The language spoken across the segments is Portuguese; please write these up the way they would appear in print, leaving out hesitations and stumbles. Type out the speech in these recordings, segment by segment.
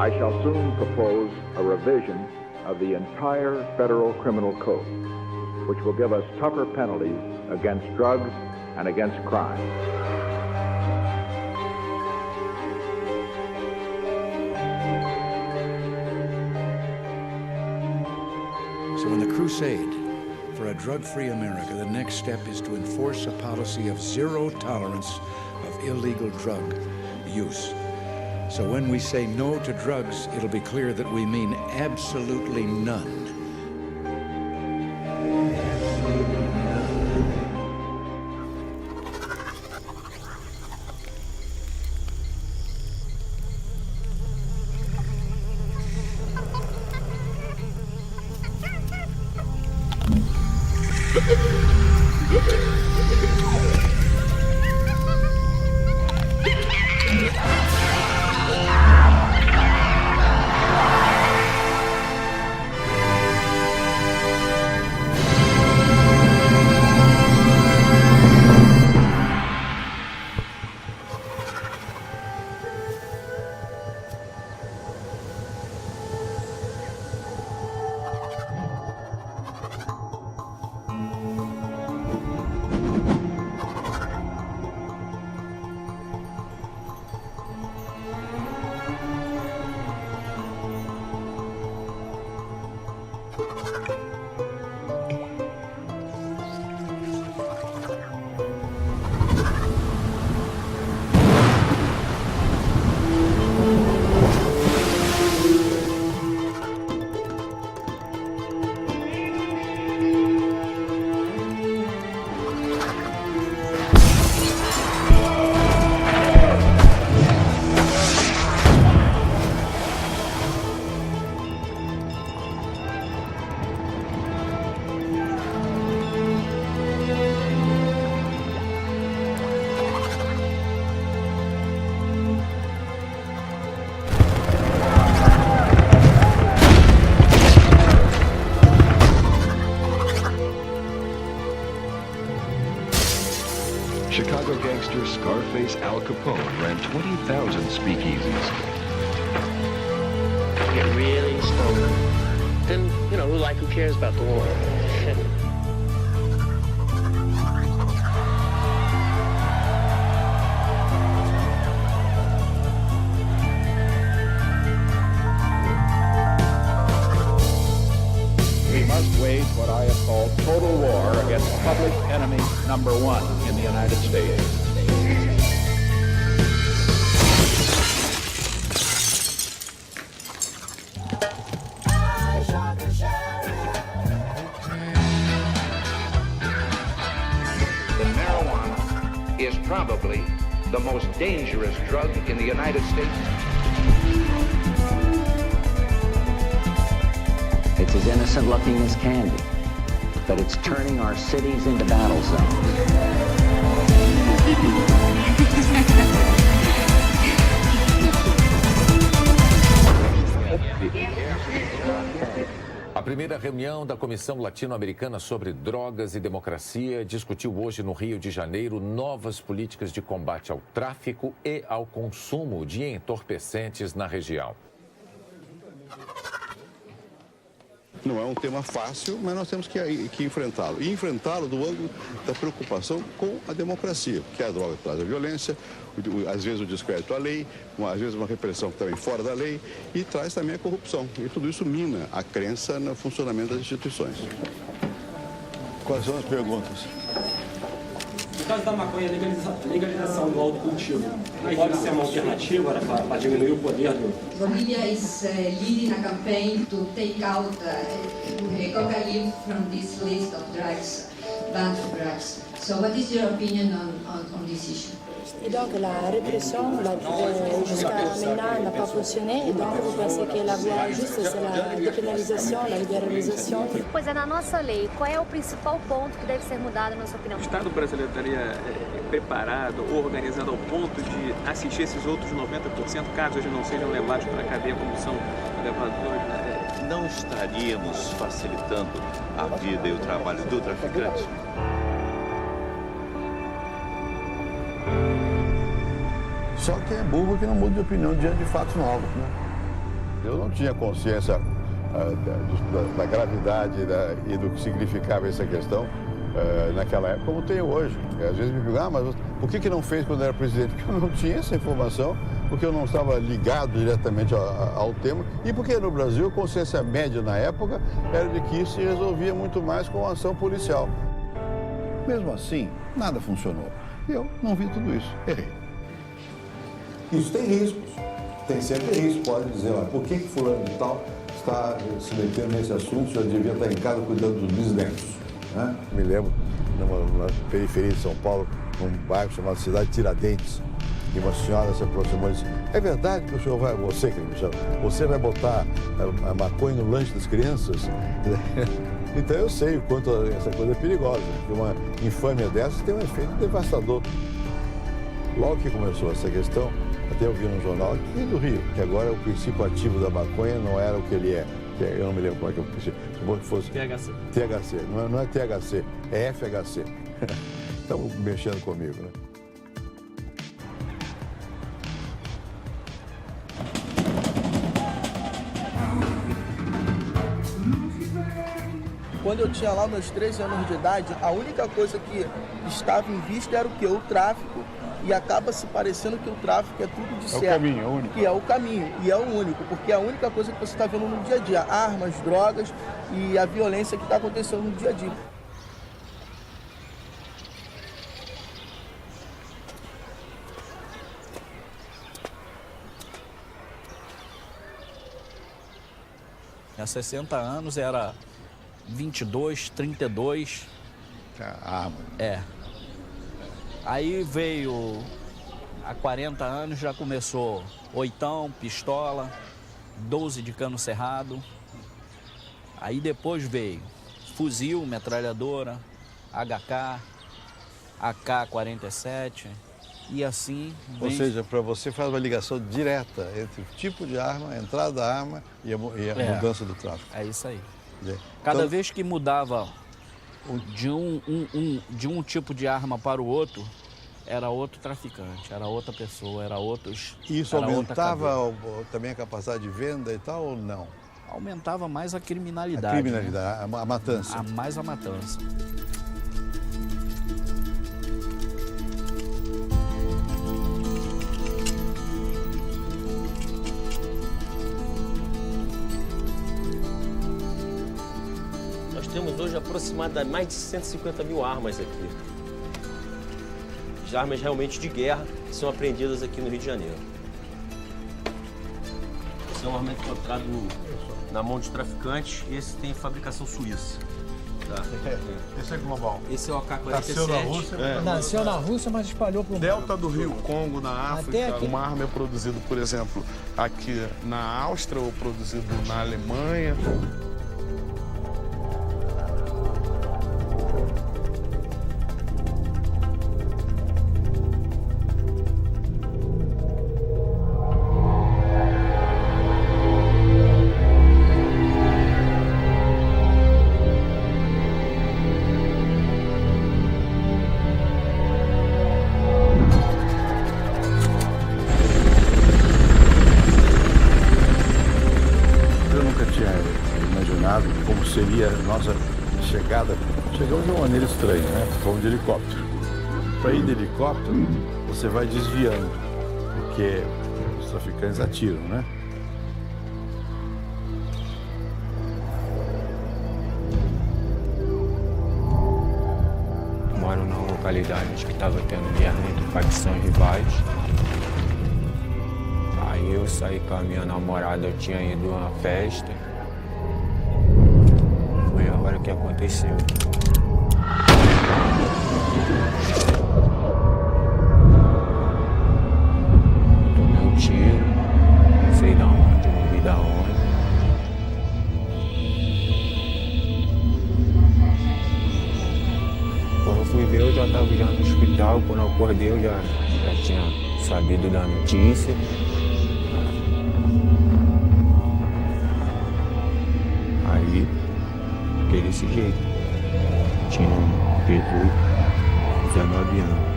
I shall soon propose a revision of the entire federal criminal code, which will give us tougher penalties against drugs and against crime. So in the crusade for a drug-free America, the next step is to enforce a policy of zero tolerance of illegal drug use. So when we say no to drugs, it'll be clear that we mean absolutely none. Chicago gangster Scarface Al Capone ran 20,000 speakeasies. Get really stoned. Then, who cares about the war? We must wage what I have called total war against public enemy number one in the United States. Marijuana is probably the most dangerous drug in the United States. It's as innocent looking as candy, but it's turning our cities into battle zones. A primeira reunião da Comissão Latino-Americana sobre Drogas e Democracia discutiu hoje no Rio de Janeiro novas políticas de combate ao tráfico e ao consumo de entorpecentes na região. Não é um tema fácil, mas nós temos que enfrentá-lo. E enfrentá-lo do ângulo da preocupação com a democracia, porque a droga traz a violência, às vezes o descrédito à lei, às vezes uma repressão também fora da lei, e traz também a corrupção. E tudo isso mina a crença no funcionamento das instituições. Quais são as perguntas? No caso da maconha, a legalização do autocultivo pode ser uma alternativa para diminuir o poder do... Bolivia is leading a campaign to take out cocaine from this list of drugs, banned drugs. So what is your opinion on this issue? Et donc la répression jusqu'à maintenant n'a pas fonctionné, et donc vous pensez que la voie juste c'est la dépénalisation, la liberalização? Pois é, na nossa lei, qual é o principal ponto que deve ser mudado, na sua opinião? O Estado brasileiro estaria preparado ou organizado ao ponto de assistir esses outros 90%, caso eles não sejam levados para a cadeia como são levadores? Não estaríamos facilitando a vida e o trabalho do traficante? Só que é burro que não muda de opinião diante de fatos novos, né? Eu não tinha consciência da gravidade e do que significava essa questão naquela época, como tenho hoje. Às vezes me perguntam, mas por que não fez quando era presidente? Porque eu não tinha essa informação, porque eu não estava ligado diretamente ao tema e porque no Brasil a consciência média na época era de que isso se resolvia muito mais com a ação policial. Mesmo assim, nada funcionou. Eu não vi tudo isso, errei. Isso tem riscos, tem sempre riscos. Pode dizer, olha, por que fulano de tal está se metendo nesse assunto, o senhor devia estar em casa cuidando dos bisnetos, né? Me lembro, na periferia de São Paulo, num bairro chamado Cidade Tiradentes, e uma senhora se aproximou e disse, é verdade que o senhor vai, você que me chama, você vai botar a maconha no lanche das crianças? Então eu sei o quanto essa coisa é perigosa, porque uma infâmia dessas tem um efeito devastador. Logo que começou essa questão, até eu vi no jornal aqui do Rio, que agora o princípio ativo da maconha não era o que ele é. Eu não me lembro qual é que é o princípio. Se fosse THC. THC, não é THC, é FHC. Estão mexendo comigo, né? Quando eu tinha lá meus 13 anos de idade, a única coisa que estava em vista era o quê? O tráfico. E acaba se parecendo que o tráfico é tudo de certo. É o caminho, é o único. Que é o caminho, e é o único, porque é a única coisa que você está vendo no dia a dia. Armas, drogas e a violência que está acontecendo no dia a dia. Há 60 anos era 22, 32. Arma. É. Aí veio, há 40 anos já começou oitão, pistola, 12 de cano cerrado. Aí depois veio fuzil, metralhadora, HK, AK-47 e assim... Ou seja, para você faz uma ligação direta entre o tipo de arma, a entrada da arma e a mudança do tráfico. É isso aí. Cada vez que mudava de um tipo de arma para o outro, era outro traficante, era outra pessoa, era outros... Isso aumentava também a capacidade de venda e tal ou não? Aumentava mais a criminalidade. A criminalidade, né? A matança. Mais a matança. Temos hoje aproximadamente mais de 150 mil armas aqui. De armas realmente de guerra que são apreendidas aqui no Rio de Janeiro. Esse é um armamento encontrado na mão de traficantes e esse tem fabricação suíça. Tá? Esse é global. Esse é o AK-47. Nasceu na Rússia. Nasceu na Rússia, mas espalhou para o Delta do Rio Congo, na África. Aqui. Uma arma é produzida, por exemplo, aqui na Áustria ou produzido na Alemanha. Como seria a nossa chegada. Chegamos de uma maneira estranha, né? Fomos de helicóptero. Para ir de helicóptero, você vai desviando, porque os traficantes atiram, né? Moro numa localidade que estava tendo guerra entre facções rivais. Aí eu saí com a minha namorada, eu tinha ido a uma festa. Foi a hora que aconteceu. Tomei um tiro, não sei da onde, não vi da onde. Quando eu fui ver, eu já estava já no hospital. Quando eu acordei, eu já tinha sabido da notícia. Aí, desse jeito. Tinha 18, 19 anos.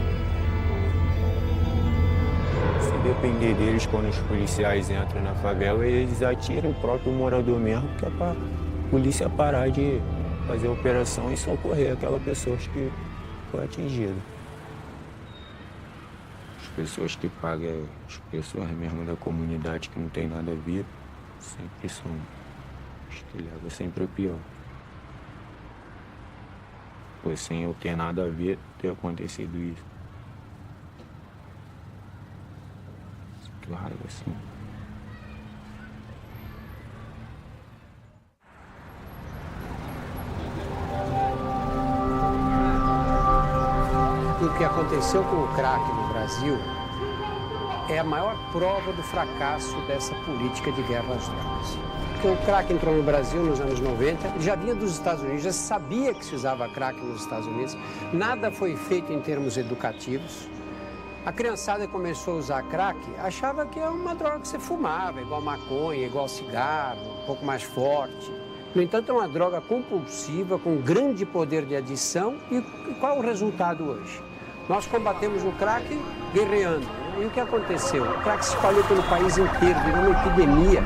depender deles quando os policiais entram na favela, eles atiram o próprio morador mesmo, que é para a polícia parar de fazer a operação e socorrer aquela pessoa que foi atingida. As pessoas que pagam, as pessoas mesmo da comunidade que não tem nada a ver, sempre são as que levam sempre o pior. Foi sem eu ter nada a ver ter acontecido isso. Que raiva, assim. O que aconteceu com o crack no Brasil é a maior prova do fracasso dessa política de guerra às drogas. Porque o crack entrou no Brasil nos anos 90, ele já vinha dos Estados Unidos, já sabia que se usava crack nos Estados Unidos, nada foi feito em termos educativos. A criançada começou a usar crack, achava que é uma droga que você fumava, igual maconha, igual cigarro, um pouco mais forte. No entanto, é uma droga compulsiva, com grande poder de adição. E qual é o resultado hoje? Nós combatemos o crack guerreando. E o que aconteceu? O crack se espalhou pelo país inteiro, virou uma epidemia.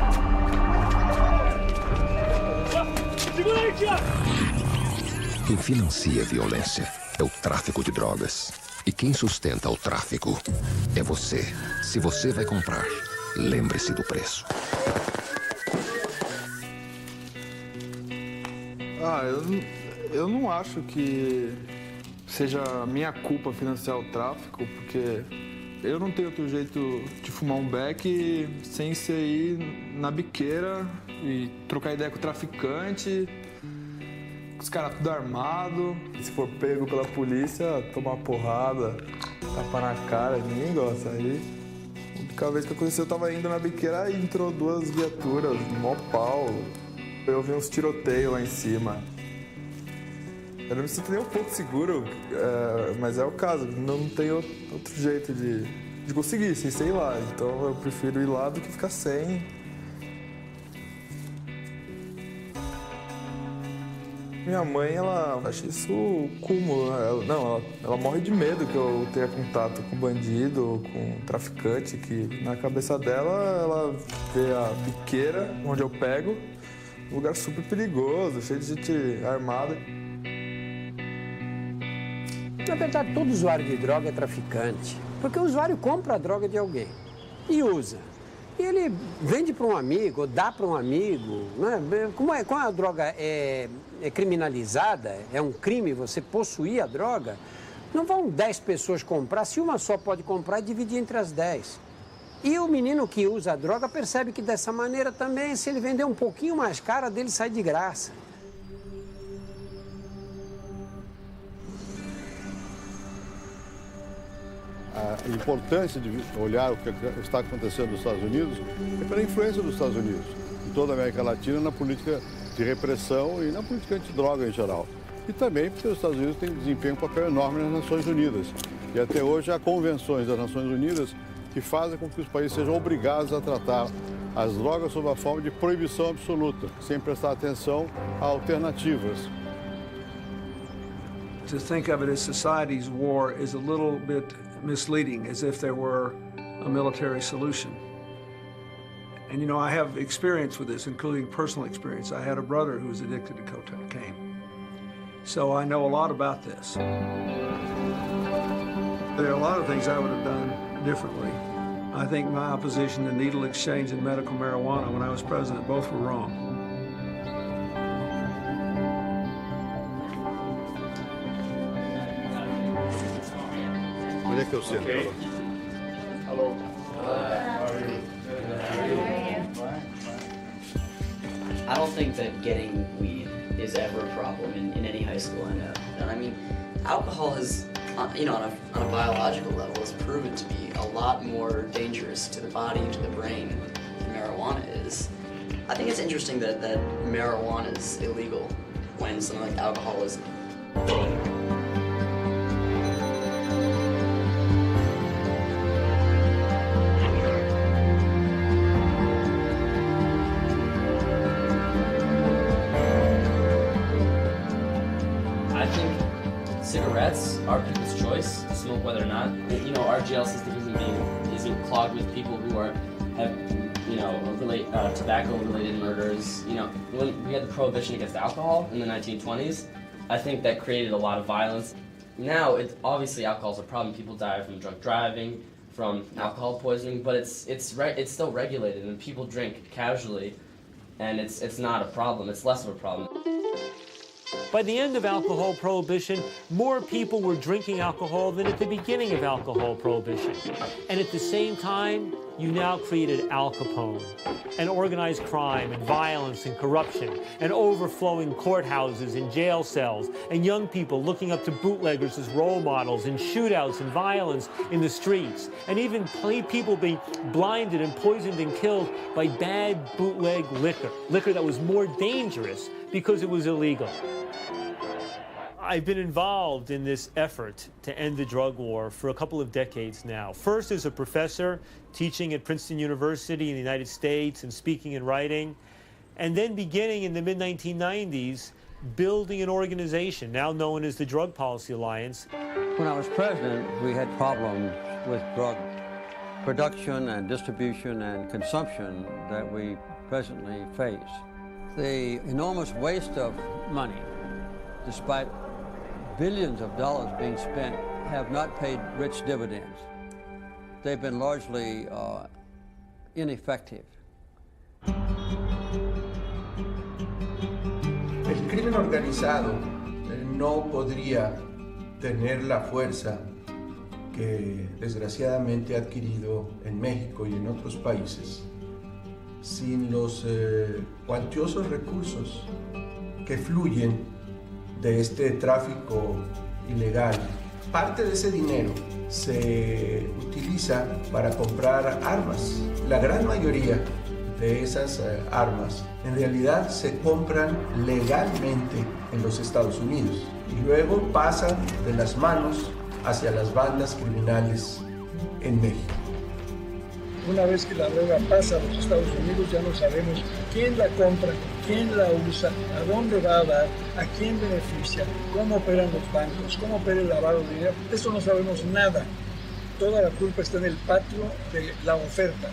Quem financia a violência é o tráfico de drogas. E quem sustenta o tráfico é você. Se você vai comprar, lembre-se do preço. Eu não acho que seja minha culpa financiar o tráfico, porque eu não tenho outro jeito de fumar um beck sem ser ir na biqueira e trocar ideia com o traficante, os caras tudo armado. Se for pego pela polícia, tomar porrada, tapa na cara, ninguém gosta. Aí, a única vez que aconteceu, eu tava indo na biqueira e entrou 2 viaturas, mó pau. Eu vi uns tiroteios lá em cima. Eu não me sinto nem um pouco seguro, mas é o caso. Não tem outro jeito de conseguir, sem ir lá. Então eu prefiro ir lá do que ficar sem. Minha mãe, ela acha isso cúmulo, né? Ela morre de medo que eu tenha contato com bandido, com traficante, que na cabeça dela, ela vê a biqueira, onde eu pego, um lugar super perigoso, cheio de gente armada. Na verdade, todo usuário de droga é traficante, porque o usuário compra a droga de alguém e usa. E ele vende para um amigo, ou dá para um amigo. Né? Como a droga é criminalizada, é um crime você possuir a droga, não vão 10 pessoas comprar, se uma só pode comprar, dividir entre as 10. E o menino que usa a droga percebe que dessa maneira também, se ele vender um pouquinho mais caro, a dele sai de graça. A importância de olhar o que está acontecendo nos Estados Unidos é pela influência dos Estados Unidos, em toda a América Latina, na política de repressão e na política antidroga em geral. E também porque os Estados Unidos têm desempenho um papel enorme nas Nações Unidas. E até hoje há convenções das Nações Unidas que fazem com que os países sejam obrigados a tratar as drogas sob a forma de proibição absoluta, sem prestar atenção a alternativas. To think of it as society's war is a little bit misleading, as if there were a military solution. And you know, I have experience with this, including personal experience. I had a brother who was addicted to cocaine. So I know a lot about this. There are a lot of things I would have done differently. I think my opposition to needle exchange and medical marijuana when I was president, both were wrong. Onde é que eu sento? Okay. Hello. I don't think that getting weed is ever a problem in any high school I know. And I mean, alcohol has, you know, on a biological level, is proven to be a lot more dangerous to the body and to the brain than marijuana is. I think it's interesting that marijuana is illegal when something like alcohol isn't. Cigarettes are people's choice to smoke whether or not. You know, our jail system isn't being isn't clogged with people who have tobacco-related murders. You know, when we had the prohibition against alcohol in the 1920s, I think that created a lot of violence. Now, obviously alcohol is a problem. People die from drunk driving, from alcohol poisoning, but it's still regulated, and people drink casually, and it's not a problem. It's less of a problem. By the end of alcohol prohibition, more people were drinking alcohol than at the beginning of alcohol prohibition. And at the same time, you now created Al Capone, and organized crime and violence and corruption, and overflowing courthouses and jail cells, and young people looking up to bootleggers as role models, and shootouts and violence in the streets, and even people being blinded and poisoned and killed by bad bootleg liquor that was more dangerous because it was illegal. I've been involved in this effort to end the drug war for a couple of decades now. First as a professor teaching at Princeton University in the United States and speaking and writing, and then beginning in the mid-1990s building an organization now known as the Drug Policy Alliance. When I was president, we had problems with drug production and distribution and consumption that we presently face. The enormous waste of money, despite billions of dollars being spent, have not paid rich dividends. They've been largely ineffective. El crimen organizado no podría tener la fuerza que desgraciadamente ha adquirido en México y en otros países sin los cuantiosos recursos que fluyen de este tráfico ilegal. Parte de ese dinero se utiliza para comprar armas. La gran mayoría de esas armas en realidad se compran legalmente en los Estados Unidos y luego pasan de las manos hacia las bandas criminales en México. Una vez que la droga pasa a los Estados Unidos, ya no sabemos quién la compra, quién la usa, a dónde va a dar, a quién beneficia, cómo operan los bancos, cómo opera el lavado de dinero. De eso no sabemos nada. Toda la culpa está en el patio de la oferta,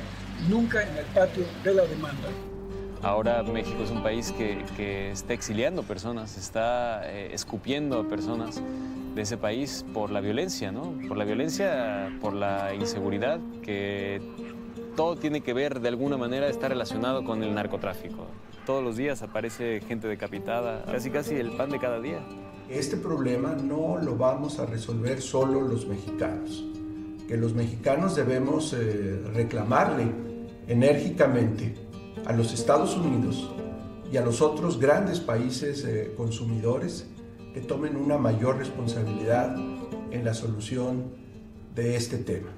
nunca en el patio de la demanda. Ahora México es un país que está exiliando personas, está escupiendo a personas de ese país por la violencia, ¿no? Por la violencia, por la inseguridad, que todo tiene que ver, de alguna manera, está relacionado con el narcotráfico. Todos los días aparece gente decapitada, casi el pan de cada día. Este problema no lo vamos a resolver solo los mexicanos. Que los mexicanos debemos reclamarle enérgicamente a los Estados Unidos y a los otros grandes países consumidores que tomen una mayor responsabilidad en la solución de este tema.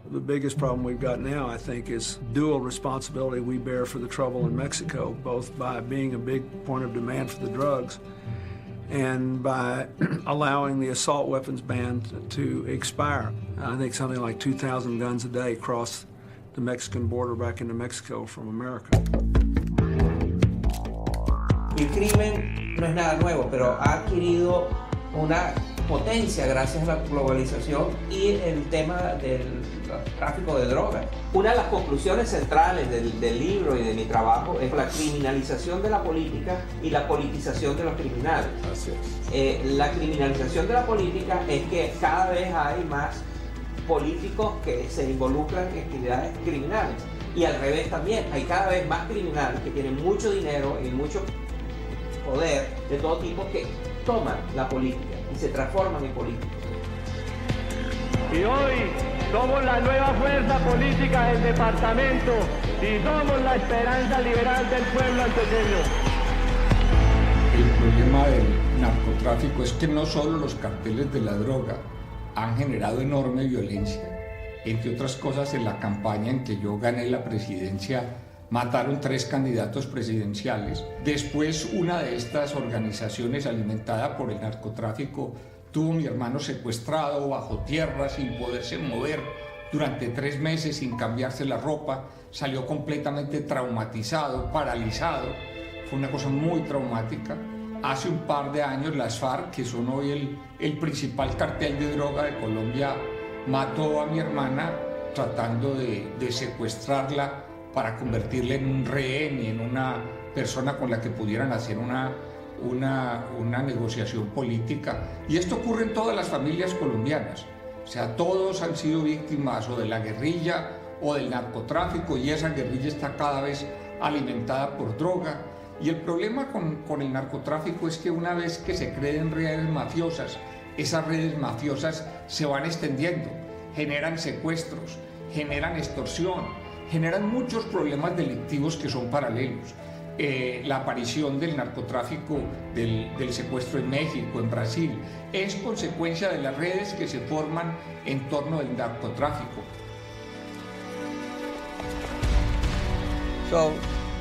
The biggest problem we've got now, I think, is dual responsibility we bear for the trouble in Mexico, both by being a big point of demand for the drugs and by allowing the assault weapons ban to expire. I think something like 2,000 guns a day cross the Mexican border back into Mexico from America. El crimen no es nada nuevo, pero ha adquirido una potencia gracias a la globalización y el tema del tráfico de drogas. Una de las conclusiones centrales del libro y de mi trabajo es la criminalización de la política y la politización de los criminales. Así es. La criminalización de la política es que cada vez hay más políticos que se involucran en actividades criminales. Y al revés también, hay cada vez más criminales que tienen mucho dinero y mucho poder de todo tipo que toman la política y se transforman en políticos. Y hoy somos la nueva fuerza política del departamento y somos la esperanza liberal del pueblo antioqueño. El problema del narcotráfico es que no solo los carteles de la droga han generado enorme violencia. Entre otras cosas, en la campaña en que yo gané la presidencia, mataron 3 candidatos presidenciales. Después, una de estas organizaciones alimentada por el narcotráfico tuvo a mi hermano secuestrado bajo tierra sin poderse mover durante 3 meses, sin cambiarse la ropa. Salió completamente traumatizado, paralizado. Fue una cosa muy traumática. Hace un par de años las FARC, que son hoy el principal cartel de droga de Colombia, mató a mi hermana tratando de secuestrarla para convertirla en un rehén y en una persona con la que pudieran hacer una negociación política. Y esto ocurre en todas las familias colombianas. O sea, todos han sido víctimas o de la guerrilla o del narcotráfico, y esa guerrilla está cada vez alimentada por droga. Y el problema con el narcotráfico es que una vez que se creen redes mafiosas, esas redes mafiosas se van extendiendo, generan secuestros, generan extorsión, generan muchos problemas delictivos que son paralelos. La aparición del narcotráfico, del secuestro en México, en Brasil, es consecuencia de las redes que se forman en torno del narcotráfico. So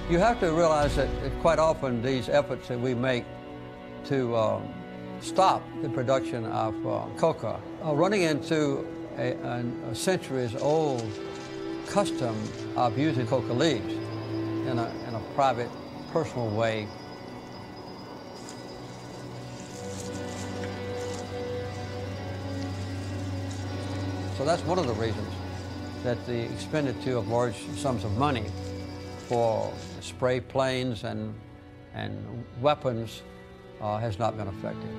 you have to realize that quite often these efforts that we make to stop the production of coca are running into a centuries-old custom of using coca leaves in a private, personal way. So that's one of the reasons that the expenditure of large sums of money for spray planes and weapons has not been effective.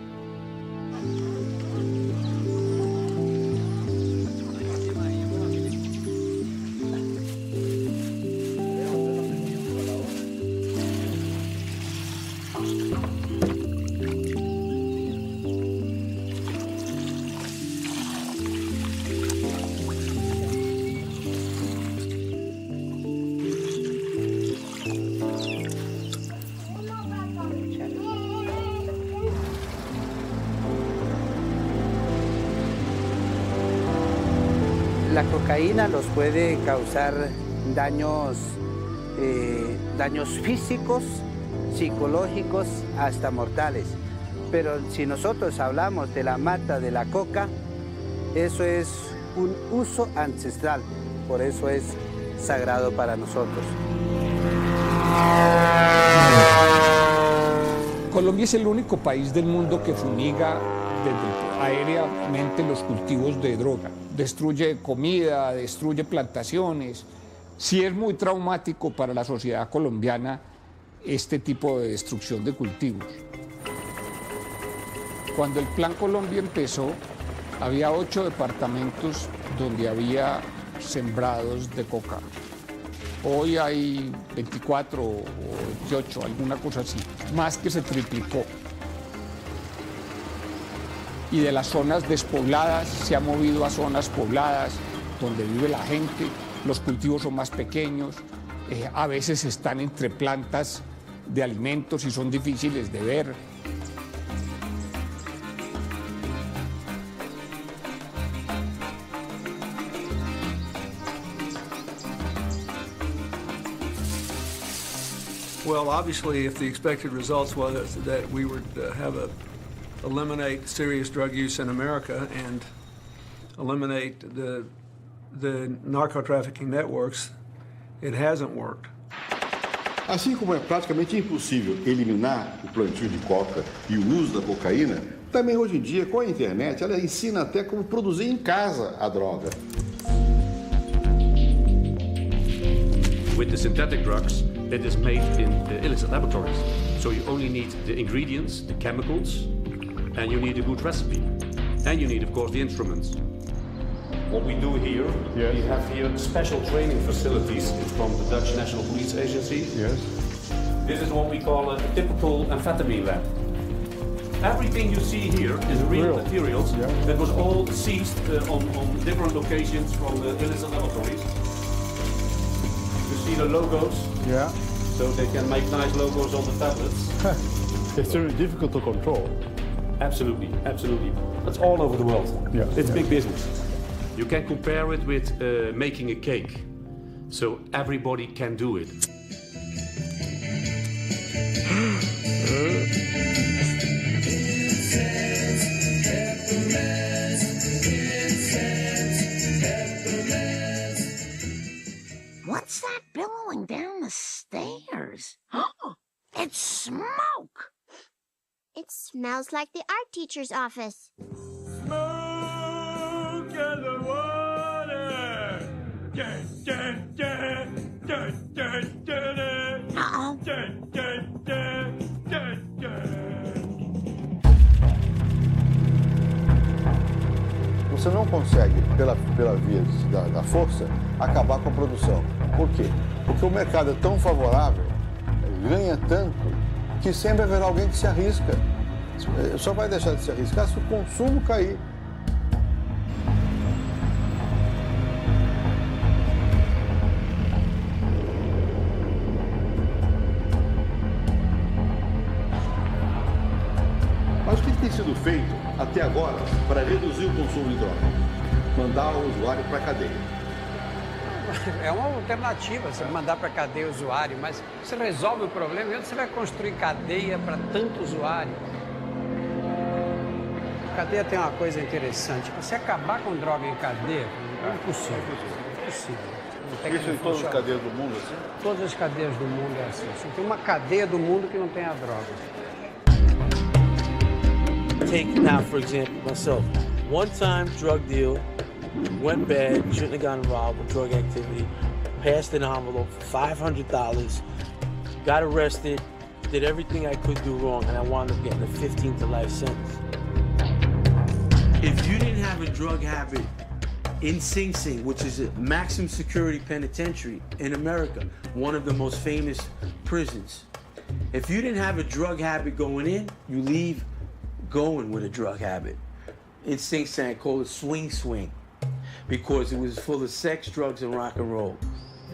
La cocaína nos puede causar daños físicos, psicológicos, hasta mortales. Pero si nosotros hablamos de la mata de la coca, eso es un uso ancestral, por eso es sagrado para nosotros. Colombia es el único país del mundo que fumiga aéreamente los cultivos de droga. Destruye comida, destruye plantaciones. Sí es muy traumático para la sociedad colombiana este tipo de destrucción de cultivos. Cuando el Plan Colombia empezó, había 8 departamentos donde había sembrados de coca. Hoy hay 24 o 28, alguna cosa así, más que se triplicó. Y de las zonas despobladas se ha movido a zonas pobladas donde vive la gente, los cultivos son más pequeños, a veces están entre plantas de alimentos y son difíciles de ver. Well, obviously, if the expected results was that we would eliminate serious drug use in America and eliminate the narco-trafficking networks, it hasn't worked. Assim como é praticamente impossível eliminar o plantio de coca e o uso da cocaína, também hoje em dia, com a internet, ela ensina até como produzir em casa a droga. With the synthetic drugs, it is made in illicit laboratories. So you only need the ingredients, the chemicals, and you need a good recipe. And you need, of course, the instruments. What we do here, we have here special training facilities from the Dutch National Police Agency. Yes. This is what we call a typical amphetamine lab. Everything you see here is real materials that was all seized on different locations from the illicit laboratories. You see the logos? Yeah. So they can make nice logos on the tablets. It's very difficult to control. Absolutely, absolutely. That's all over the world. Yeah. It's big business. You can compare it with making a cake. So everybody can do it. What's that billowing down the stairs? It's smoke! It smells like the art teacher's office. Smoke in the water! Você não consegue, pela via da força, acabar com a produção. Por quê? Porque o mercado é tão favorável, ganha tanto, que sempre haverá alguém que se arrisca. Só vai deixar de se arriscar se o consumo cair. Mas o que tem sido feito até agora para reduzir o consumo de droga? Mandar o usuário para a cadeia. É uma alternativa, você mandar para a cadeia o usuário, mas você resolve o problema e onde você vai construir cadeia para tanto usuário? A cadeia tem uma coisa interessante, você acabar com droga em cadeia é impossível. Isso em todas as cadeias do mundo, assim? Todas as cadeias do mundo é assim. Você tem uma cadeia do mundo que não tem a droga. Take now, for example, myself. One-time drug deal, went bad, shouldn't have gotten involved with drug activity, passed an envelope for $500, got arrested, did everything I could do wrong, and I wound up getting a 15 to life sentence. If you didn't have a drug habit in Sing Sing, which is a maximum security penitentiary in America, one of the most famous prisons, if you didn't have a drug habit going in, you leave going with a drug habit. In Sing Sing, I call it swing swing, because it was full of sex, drugs, and rock and roll.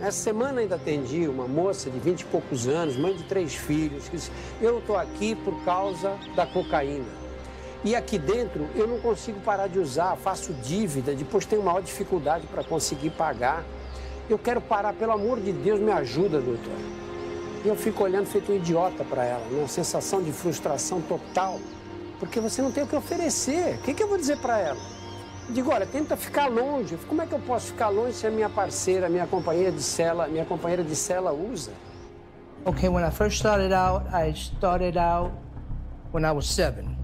Essa semana ainda atendi uma moça de 20 e poucos anos, mãe de 3 filhos, que disse, eu estou aqui por causa da cocaína. E aqui dentro eu não consigo parar de usar, faço dívida, depois tenho maior dificuldade para conseguir pagar. Eu quero parar, pelo amor de Deus, me ajuda, doutor. E eu fico olhando feito um idiota para ela, uma sensação de frustração total, porque você não tem o que oferecer. O que eu vou dizer para ela? Eu digo, olha, tenta ficar longe. Como é que eu posso ficar longe se a minha parceira, minha companheira de cela usa? Okay, when I first started out when I was 7.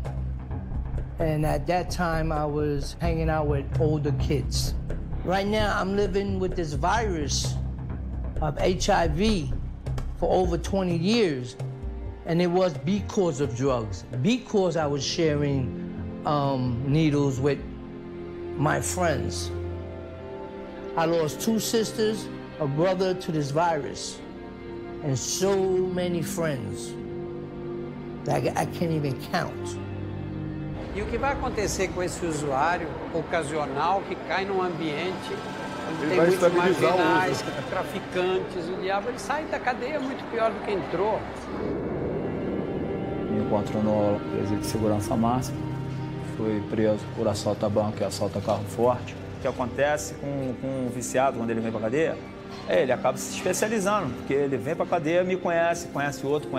And at that time, I was hanging out with older kids. Right now, I'm living with this virus of HIV for over 20 years. And it was because of drugs, because I was sharing needles with my friends. I lost 2 sisters, a brother to this virus, and so many friends that I can't even count. E o que vai acontecer com esse usuário ocasional que cai num ambiente onde tem muitos marginais, traficantes, o diabo, ele sai da cadeia muito pior do que entrou. Me encontro no presídio de segurança máxima, fui preso por assalto a banco e assalto a carro forte. O que acontece com um viciado quando ele vem para a cadeia? Ele acaba se especializando, porque ele vem para a cadeia, me conhece outro.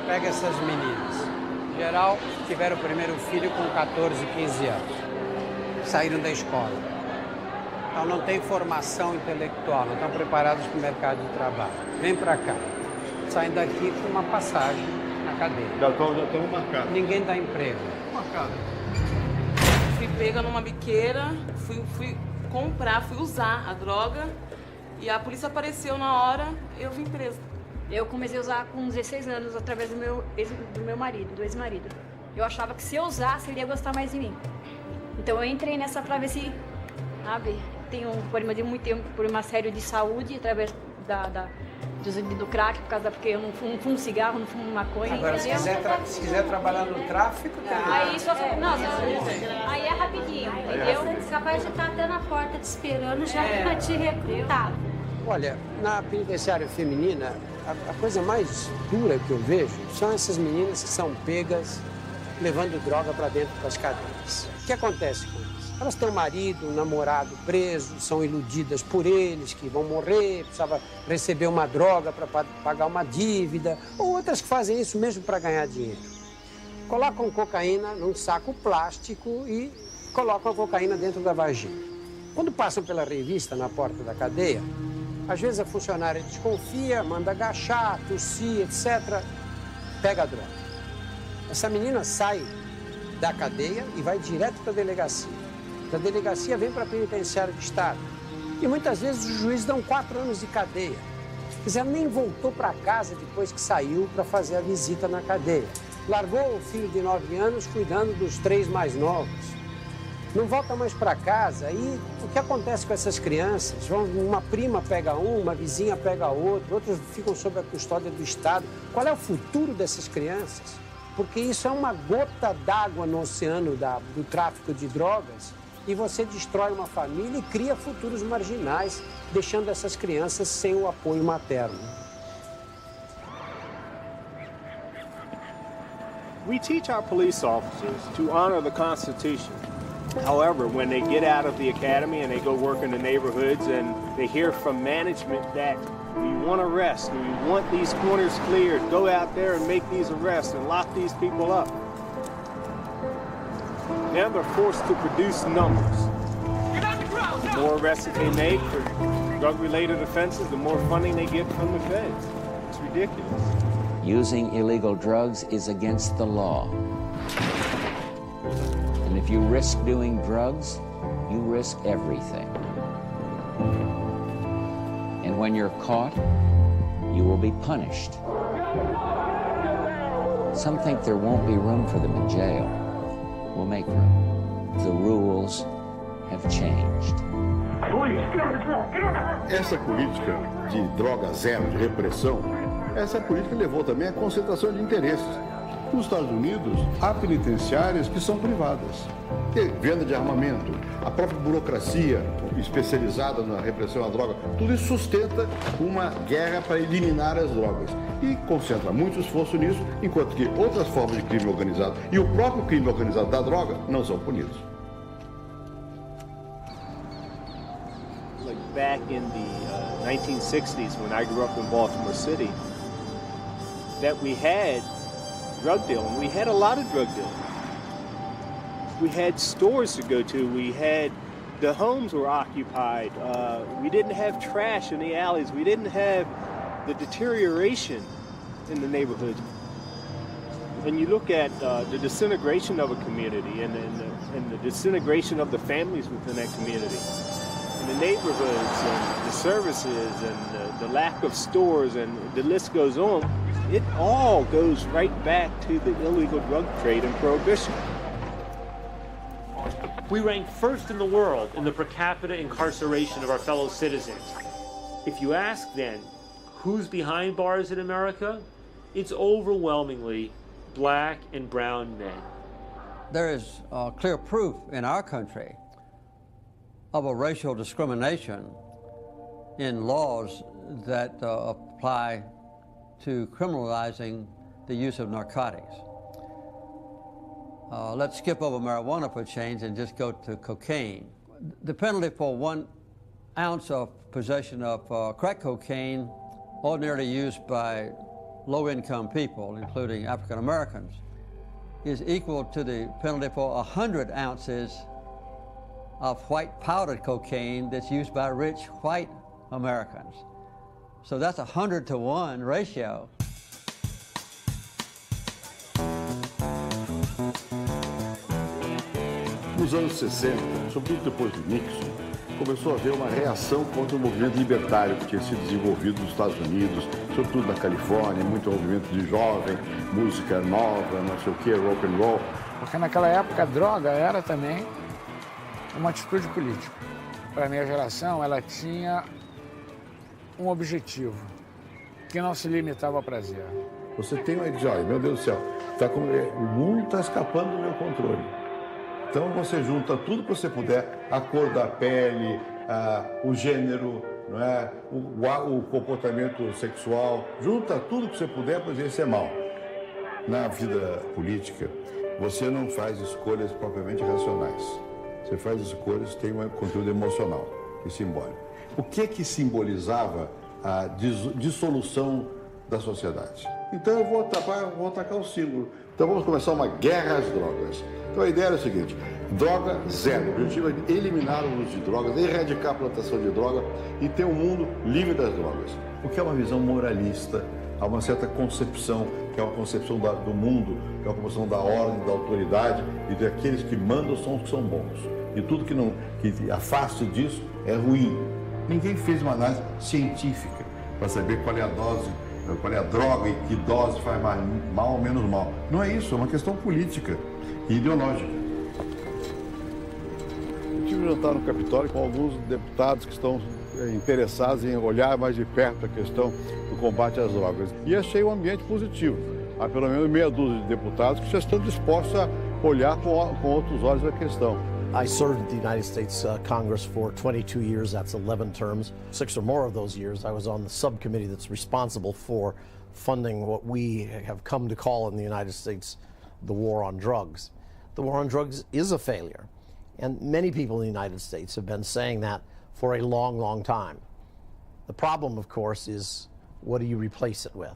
Pega essas meninas. Em geral, tiveram o primeiro filho com 14, 15 anos. Saíram da escola. Então não tem formação intelectual, não estão preparados para o mercado de trabalho. Vem para cá. Saem daqui com uma passagem na cadeia. Já estão marcados. Ninguém dá emprego. Marcado. Fui pega numa biqueira, fui usar a droga e a polícia apareceu na hora, eu vim presa. Eu comecei a usar com 16 anos através do meu ex-marido. Eu achava que se eu usasse, ele ia gostar mais de mim. Então eu entrei nessa pra ver se, sabe, tenho um problema de muito tempo, problema sério de saúde, através do crack, porque eu não fumo cigarro, não fumo maconha. Agora, se quiser trabalhar no tráfico, aí é rapidinho, entendeu? Você é capaz de estar até na porta te esperando já pra te recrutar. Olha, na penitenciária feminina, a coisa mais dura que eu vejo são essas meninas que são pegas levando droga para dentro das cadeias. O que acontece com elas? Elas têm um marido, um namorado preso, são iludidas por eles, que vão morrer, precisava receber uma droga para pagar uma dívida, ou outras que fazem isso mesmo para ganhar dinheiro. Colocam cocaína num saco plástico e colocam a cocaína dentro da vagina. Quando passam pela revista na porta da cadeia, às vezes a funcionária desconfia, manda agachar, tossir, etc. Pega a droga. Essa menina sai da cadeia e vai direto para a delegacia. Da delegacia vem para a penitenciária de Estado. E muitas vezes os juízes dão 4 anos de cadeia. quiser, nem voltou para casa depois que saiu para fazer a visita na cadeia. Largou o filho de 9 anos cuidando dos 3 mais novos. Não volta mais para casa. E o que acontece com essas crianças? Uma prima pega uma vizinha pega outra, outros ficam sob a custódia do Estado. Qual é o futuro dessas crianças? Porque isso é uma gota d'água no oceano do tráfico de drogas, e você destrói uma família e cria futuros marginais, deixando essas crianças sem o apoio materno. We teach our police officers to honor the Constitution. However, when they get out of the academy and they go work in the neighborhoods and they hear from management that we want arrests, we want these corners cleared, go out there and make these arrests and lock these people up. Now they're forced to produce numbers. The more arrests that they make for drug-related offenses, the more funding they get from the feds. It's ridiculous. Using illegal drugs is against the law. And if you risk doing drugs, you risk everything. And when you're caught, you will be punished. Some think there won't be room for them in jail. We'll make room. The rules have changed. Essa política de droga zero, de repressão, essa política levou também à concentração de interesses. Nos Estados Unidos, há penitenciárias que são privadas. Tem venda de armamento, a própria burocracia especializada na repressão à droga, tudo isso sustenta uma guerra para eliminar as drogas. E concentra muito esforço nisso, enquanto que outras formas de crime organizado e o próprio crime organizado da droga não são punidos. Like back in the 1960s, when I grew up in Baltimore City, that we had drug dealing. We had a lot of drug dealing. We had stores to go to. We had, the homes were occupied. We didn't have trash in the alleys. We didn't have the deterioration in the neighborhoods. When you look at the disintegration of a community and the disintegration of the families within that community, and the neighborhoods and the services and the lack of stores, and the list goes on, it all goes right back to the illegal drug trade and prohibition. We rank first in the world in the per capita incarceration of our fellow citizens. If you ask then, who's behind bars in America? It's overwhelmingly black and brown men. There is clear proof in our country of a racial discrimination in laws that apply to criminalizing the use of narcotics. Let's skip over marijuana for a change and just go to cocaine. The penalty for 1 ounce of possession of crack cocaine, ordinarily used by low-income people, including African Americans, is equal to the penalty for 100 ounces of white powdered cocaine that's used by rich white Americans. So that's a 100-to-1 ratio. Nos anos 60, sobretudo depois do Nixon, começou a haver uma reação contra o movimento libertário que tinha sido desenvolvido nos Estados Unidos, sobretudo na Califórnia, muito movimento de jovem, música nova, não sei o que, rock and roll. Porque naquela época a droga era também uma atitude política. Para a minha geração, ela tinha um objetivo, que não se limitava ao prazer. Você tem uma ideia, meu Deus do céu, o mundo está escapando do meu controle. Então você junta tudo que você puder, a cor da pele, o gênero, não é? o comportamento sexual, junta tudo que você puder para dizer isso é mal. Na vida política, você não faz escolhas propriamente racionais. Você faz escolhas que têm um conteúdo emocional e simbólico. O que simbolizava a dissolução da sociedade? Então eu vou atacar o símbolo. Então vamos começar uma guerra às drogas. Então a ideia era a seguinte: droga zero. O objetivo é eliminar o uso de drogas, erradicar a plantação de droga e ter um mundo livre das drogas. O que é uma visão moralista, há uma certa concepção, que é uma concepção do mundo, que é uma concepção da ordem, da autoridade e daqueles que mandam são os que são bons. E tudo que afaste disso é ruim. Ninguém fez uma análise científica para saber qual é a dose, qual é a droga e que dose faz mais mal ou menos mal. Não é isso, é uma questão política e ideológica. Eu tive um jantar no Capitólio com alguns deputados que estão interessados em olhar mais de perto a questão do combate às drogas. E achei um ambiente positivo. Há pelo menos meia dúzia de deputados que já estão dispostos a olhar com outros olhos a questão. I served the United States Congress for 22 years, that's 11 terms. 6 or more of those years I was on the subcommittee that's responsible for funding what we have come to call in the United States the war on drugs. The war on drugs is a failure, and many people in the United States have been saying that for a long, long time. The problem, of course, is what do you replace it with?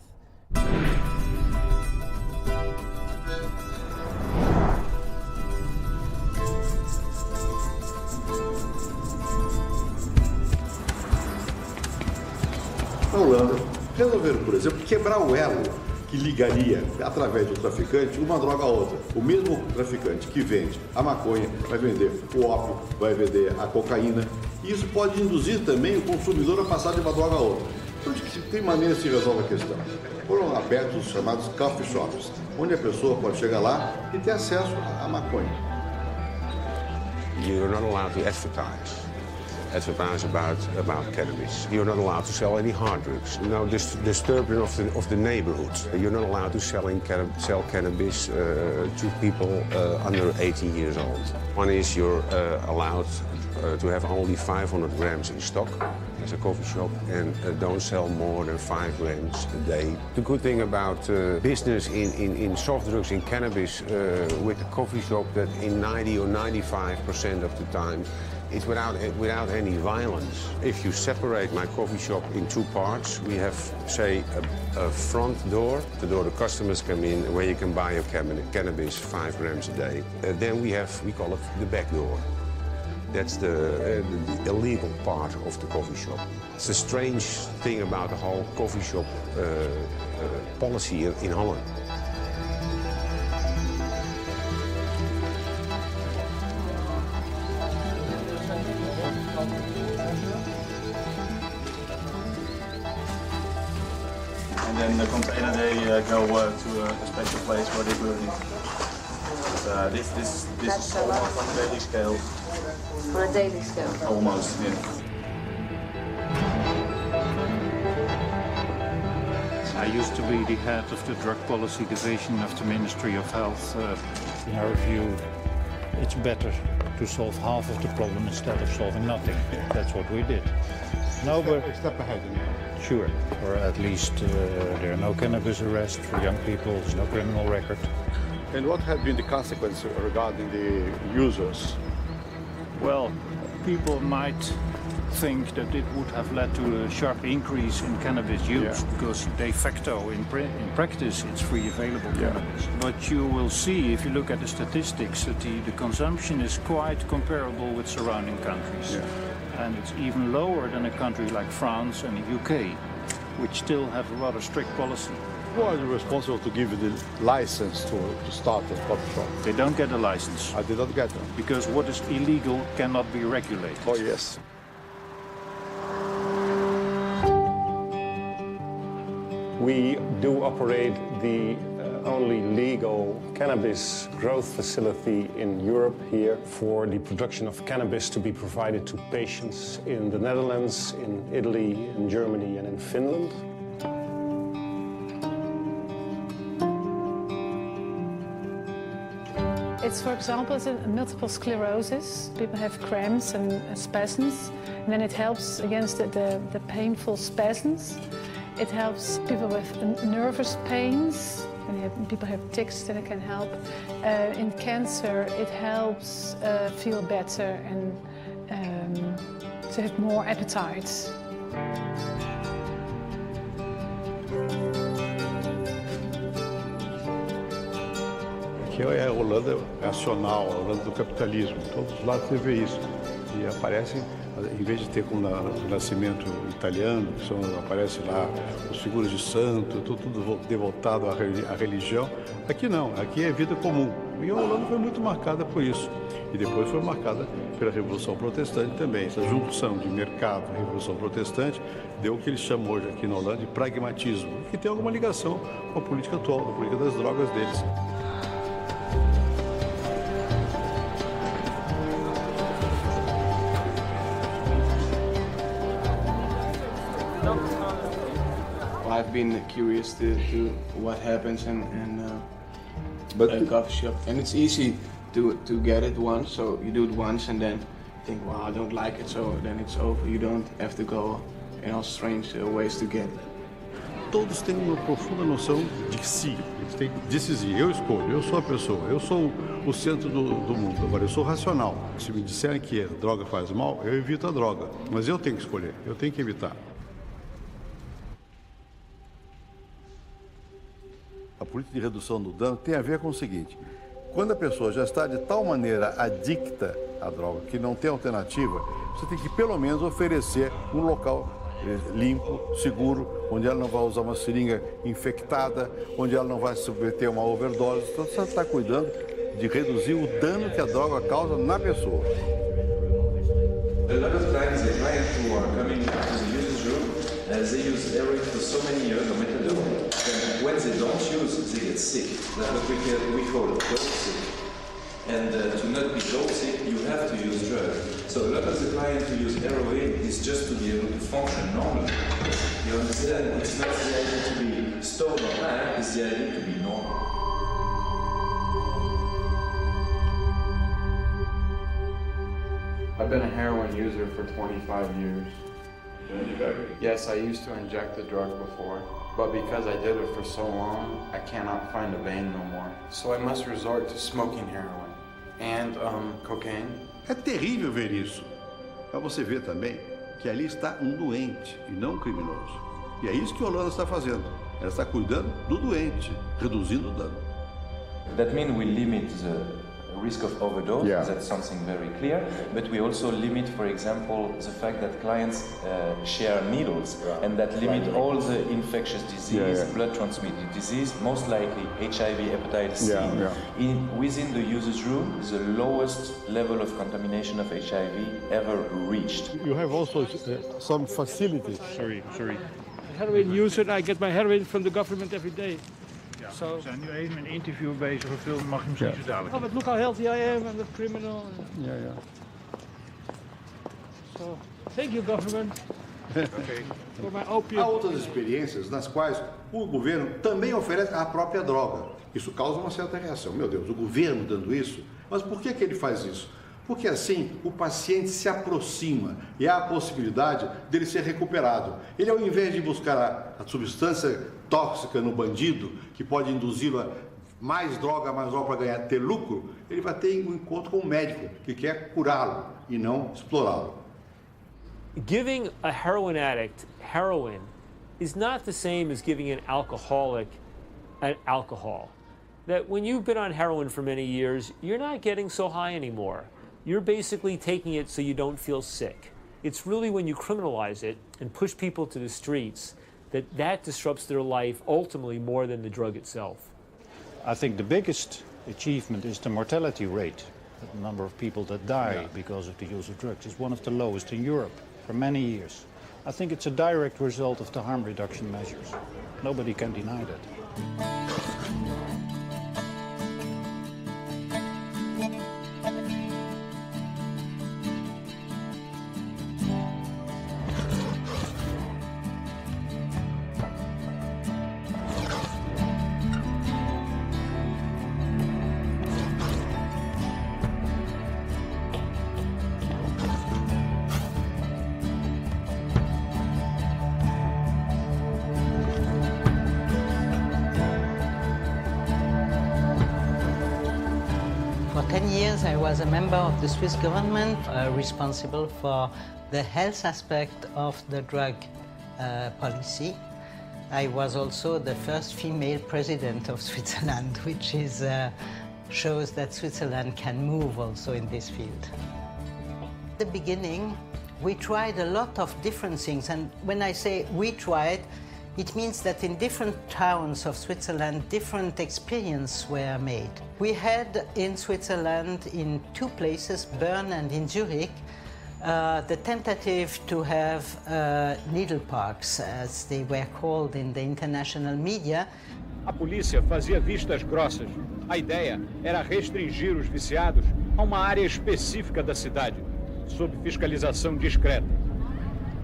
Na Holanda, resolveram, por exemplo, quebrar o elo que ligaria, através do traficante, uma droga a outra. O mesmo traficante que vende a maconha vai vender o ópio, vai vender a cocaína. E isso pode induzir também o consumidor a passar de uma droga a outra. Então, de que maneira se resolve a questão? Foram abertos os chamados coffee shops, onde a pessoa pode chegar lá e ter acesso à maconha. You're not allowed to advertise about cannabis. You're not allowed to sell any hard drugs. No disturbing of the neighborhood. You're not allowed to sell cannabis to people under 18 years old. One is you're allowed to have only 500 grams in stock as a coffee shop and don't sell more than 5 grams a day. The good thing about business in soft drugs, in cannabis, with a coffee shop, that in 90 or 95% of the time it's without any violence. If you separate my coffee shop in 2 parts, we have, say, a front door, the door the customers come in, where you can buy your cannabis 5 grams a day. Then we call it the back door. That's the illegal part of the coffee shop. It's a strange thing about the whole coffee shop policy in Holland. And then the container, they go to a special place where they burn it. But, this is almost on a daily scale. On a daily scale? Almost, yeah. I used to be the head of the drug policy division of the Ministry of Health. In our view, it's better to solve half of the problem instead of solving nothing. That's what we did. No, but a step ahead. Sure, or at least there are no cannabis arrests for young people, there's no criminal record. And what have been the consequences regarding the users? Well, people might think that it would have led to a sharp increase in cannabis use because de facto, in practice, it's free available cannabis. But you will see, if you look at the statistics, that the consumption is quite comparable with surrounding countries. And it's even lower than a country like France and the UK, which still have a rather strict policy. Who are responsible to give you the license to start a coffee shop? They don't get a license. I did not get them. Because what is illegal cannot be regulated. Oh, yes. We do operate the only legal cannabis growth facility in Europe here for the production of cannabis to be provided to patients in the Netherlands, in Italy, in Germany, and in Finland. It's, for example, it's multiple sclerosis. People have cramps and spasms, and then it helps against the painful spasms. It helps people with nervous pains. And people have tics, then it can help. In cancer, it helps feel better and to have more appetite. Que é a Holanda racional, a Holanda do capitalismo. Em todos os lados você vê isso. E aparecem, em vez de ter como no Nascimento italiano, que aparece lá os figuras de santo, tudo devotado à religião, aqui não, aqui é vida comum. E a Holanda foi muito marcada por isso. E depois foi marcada pela Revolução Protestante também. Essa junção de mercado e Revolução Protestante deu o que eles chamam hoje aqui na Holanda de pragmatismo, que tem alguma ligação com a política atual, com a política das drogas deles. I've been curious to what happens in a coffee shop, and it's easy to get it once. So you do it once and then think, well, I don't like it, so then it's over. You don't have to go in all strange ways to get it. Todos têm uma profunda noção de si. Eles têm que decidir. Eu escolho, eu sou a pessoa, eu sou o centro do mundo. Agora, eu sou racional. Se me disserem que a droga faz mal, eu evito a droga. Mas eu tenho que escolher, eu tenho que evitar. A política de redução do dano tem a ver com o seguinte: quando a pessoa já está de tal maneira adicta à droga que não tem alternativa, você tem que pelo menos oferecer um local limpo, seguro, onde ela não vai usar uma seringa infectada, onde ela não vai se submeter a uma overdose. Então você está cuidando de reduzir o dano que a droga causa na pessoa. A lot of times the clients who are coming to the users room, they use heroin for so many years or methadone. And when they don't use, they get sick. That's what we call dope sick. And to not be dope sick, you have to use drugs. So a lot of the clients who use heroin is just to be able to function normally. You understand? It's not the idea to be stoned or high, it's the idea to be normal. I've been a heroin user for 25 years. Yes, I used to inject the drug before, but because I did it for so long, I cannot find a vein no more. So I must resort to smoking heroin and cocaine. É terrível ver isso. Para você ver também que ali está um doente e não um criminoso. E é isso que a Holanda está fazendo. Ela está cuidando do doente, reduzindo o dano. That means we limit the risk of overdose, that's something very clear, but we also limit, for example, the fact that clients share needles, and that limit all the infectious disease, blood transmitted disease, most likely HIV, hepatitis C. Within the user's room, the lowest level of contamination of HIV ever reached. You have also some facilities. Sorry. Heroin user, I get my heroin from the government every day. We zijn nu even een interview bezig, een film, mag je misschien zo dadelijk. Oh, but look how healthy I am, I'm a criminal. So, thank you, government. For my opium. Há outras experiências nas quais o governo também oferece a própria droga. Isso causa uma certa reação. Meu Deus, o governo dando isso? Mas por que ele faz isso? Porque assim o paciente se aproxima e há a possibilidade dele ser recuperado. Ele, ao invés de buscar a substância tóxica no bandido, que pode induzi-lo a mais droga para ter lucro, ele vai ter um encontro com um médico que quer curá-lo e não explorá-lo. Giving a heroin addict heroin is not the same as giving an alcoholic an alcohol. That when you've been on heroin for many years, you're not getting so high anymore. You're basically taking it so you don't feel sick. It's really when you criminalize it and push people to the streets that disrupts their life ultimately more than the drug itself. I think the biggest achievement is the mortality rate. The number of people that die because of the use of drugs is one of the lowest in Europe for many years. I think it's a direct result of the harm reduction measures. Nobody can deny that. For 10 years, I was a member of the Swiss government responsible for the health aspect of the drug policy. I was also the first female president of Switzerland, which is, shows that Switzerland can move also in this field. At the beginning, we tried a lot of different things, and when I say we tried, It means that in different towns of Switzerland, different experiences were made. We had in Switzerland, in two places, Bern and in Zurich, the tentative to have needle parks, as they were called in the international media. A polícia fazia vistas grossas. A ideia era restringir os viciados a uma área específica da cidade, sob fiscalização discreta.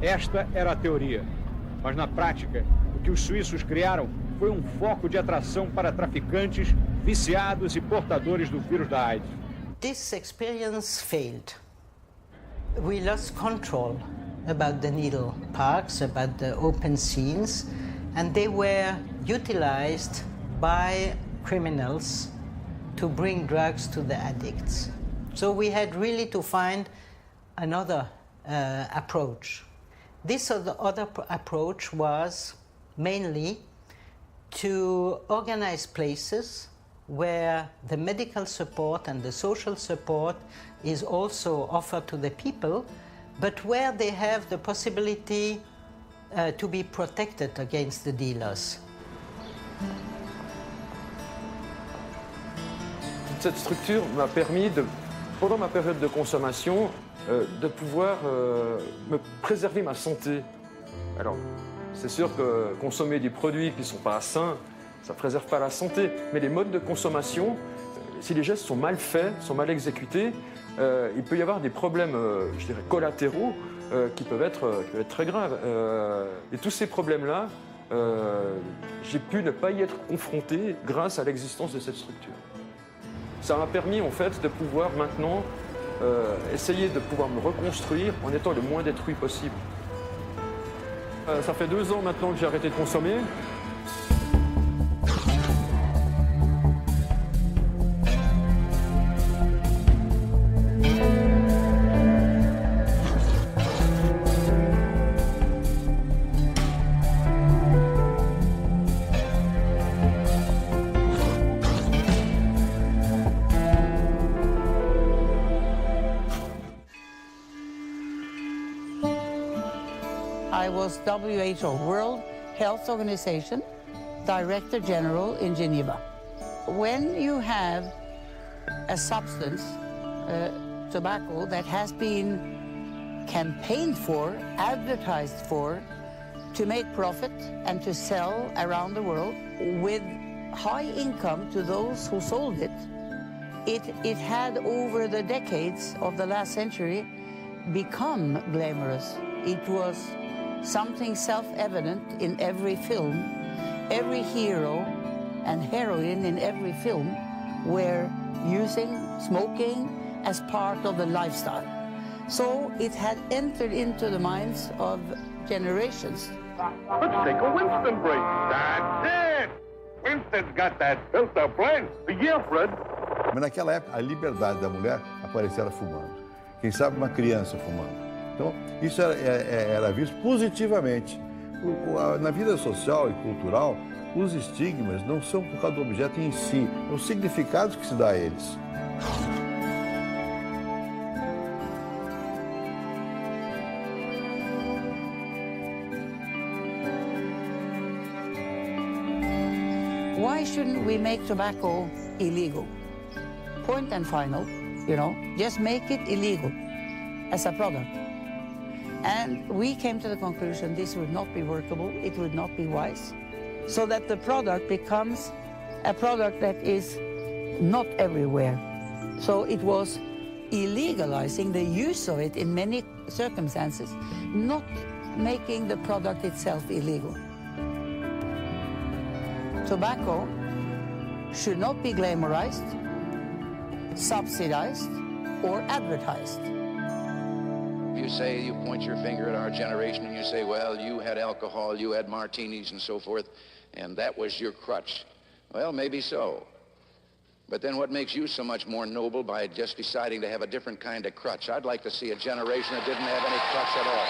Esta era a teoria, mas na prática, o que os suíços criaram foi um foco de atração para traficantes, viciados e portadores do vírus da AIDS. This experience failed. We lost control about the needle parks, about the open scenes, and they were utilized by criminals to bring drugs to the addicts. So we had really to find another approach. This other approach was mainly to organize places where the medical support and the social support is also offered to the people, but where they have the possibility to be protected against the dealers. Cette structure m'a permis, pendant ma période de consommation, de pouvoir me préserver ma santé. Alors, c'est sûr que consommer des produits qui ne sont pas sains, ça ne préserve pas la santé. Mais les modes de consommation, si les gestes sont mal faits, sont mal exécutés, il peut y avoir des problèmes, je dirais, collatéraux qui peuvent être très graves. Et tous ces problèmes-là, j'ai pu ne pas y être confronté grâce à l'existence de cette structure. Ça m'a permis en fait de pouvoir maintenant essayer de pouvoir me reconstruire en étant le moins détruit possible. Ça fait 2 ans maintenant que j'ai arrêté de consommer. I was WHO, World Health Organization, Director General in Geneva. When you have a substance, tobacco, that has been campaigned for, advertised for, to make profit and to sell around the world with high income to those who sold it, it had over the decades of the last century become glamorous. It was something self-evident in every film. Every hero and heroine in every film were using smoking as part of the lifestyle. So it had entered into the minds of generations. Let's take a Winston break. That's it! Winston's got that filter blend. Yeah, Fred. Mas naquela época, a liberdade da mulher aparecia ela fumando. Quem sabe uma criança fumando. Então, isso era visto positivamente. Na vida social e cultural, os estigmas não são por causa do objeto em si, é o significado que se dá a eles. Why shouldn't we make tobacco illegal? Point and final, you know, just make it illegal as a product. And we came to the conclusion this would not be workable, it would not be wise, so that the product becomes a product that is not everywhere. So it was illegalizing the use of it in many circumstances, not making the product itself illegal. Tobacco should not be glamorized, subsidized, or advertised. You say, you point your finger at our generation and you say, well, you had alcohol, you had martinis and so forth, and that was your crutch. Well, maybe so. But then what makes you so much more noble by just deciding to have a different kind of crutch? I'd like to see a generation that didn't have any crutch at all.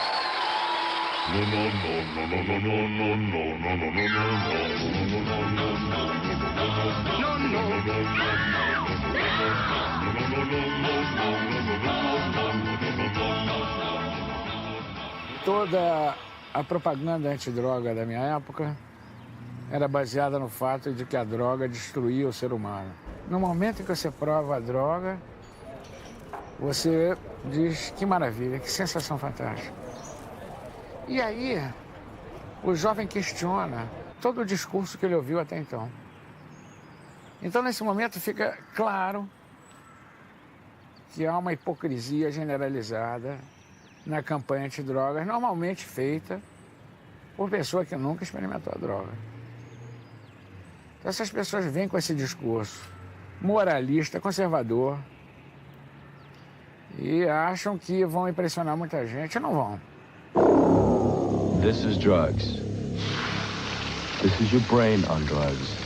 Toda A propaganda antidroga da minha época era baseada no fato de que a droga destruía o ser humano. No momento em que você prova a droga, você diz que maravilha, que sensação fantástica. E aí, o jovem questiona todo o discurso que ele ouviu até então. Então, nesse momento, fica claro que há uma hipocrisia generalizada na campanha antidrogas, normalmente feita por pessoa que nunca experimentou a droga. Então, essas pessoas vêm com esse discurso moralista, conservador, e acham que vão impressionar muita gente, não vão. This is drugs. This is your brain on drugs.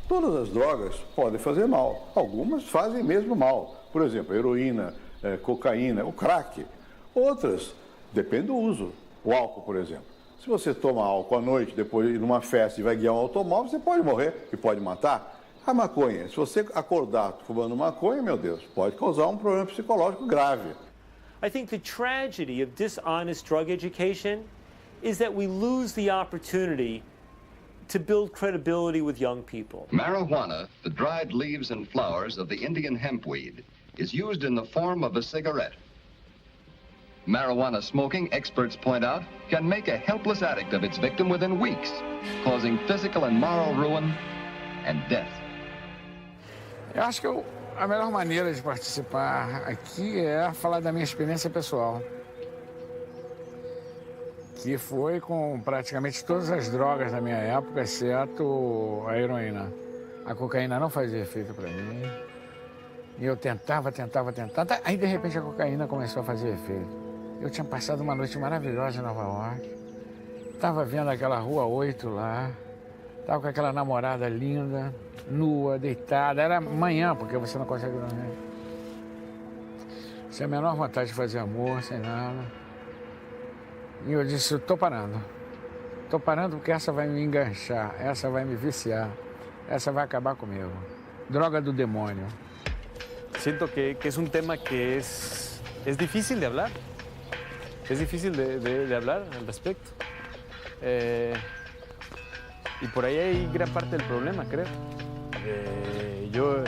Todas as drogas podem fazer mal. Algumas fazem mesmo mal. Por exemplo, a heroína, cocaína, o crack. Outras, depende do uso. O álcool, por exemplo. Se você toma álcool à noite, depois ir numa festa e vai guiar um automóvel, você pode morrer e pode matar. A maconha, se você acordar fumando maconha, meu Deus, pode causar um problema psicológico grave. I think the tragedy of dishonest drug education is that we lose the opportunity to build credibility with young people. Marijuana, the dried leaves and flowers of the Indian hempweed, is used in the form of a cigarette. Marijuana smoking, experts point out, can make a helpless addict of its victim within weeks, causing physical and moral ruin and death. Eu acho que a melhor maneira de participar aqui é falar da minha experiência pessoal, que foi com praticamente todas as drogas da minha época, exceto a heroína. A cocaína não fazia efeito para mim. E eu tentava. Aí, de repente, a cocaína começou a fazer efeito. Eu tinha passado uma noite maravilhosa em Nova York. Estava vendo aquela Rua 8 lá. Estava com aquela namorada linda, nua, deitada. Era manhã, porque você não consegue dormir. Sem a menor vontade de fazer amor, sem nada. E eu disse, estou parando. Estou parando porque essa vai me enganchar, essa vai me viciar, essa vai acabar comigo. Droga do demônio. Siento que es un tema que es difícil de hablar. Es difícil de hablar al respecto. Y por ahí hay gran parte del problema, creo. Yo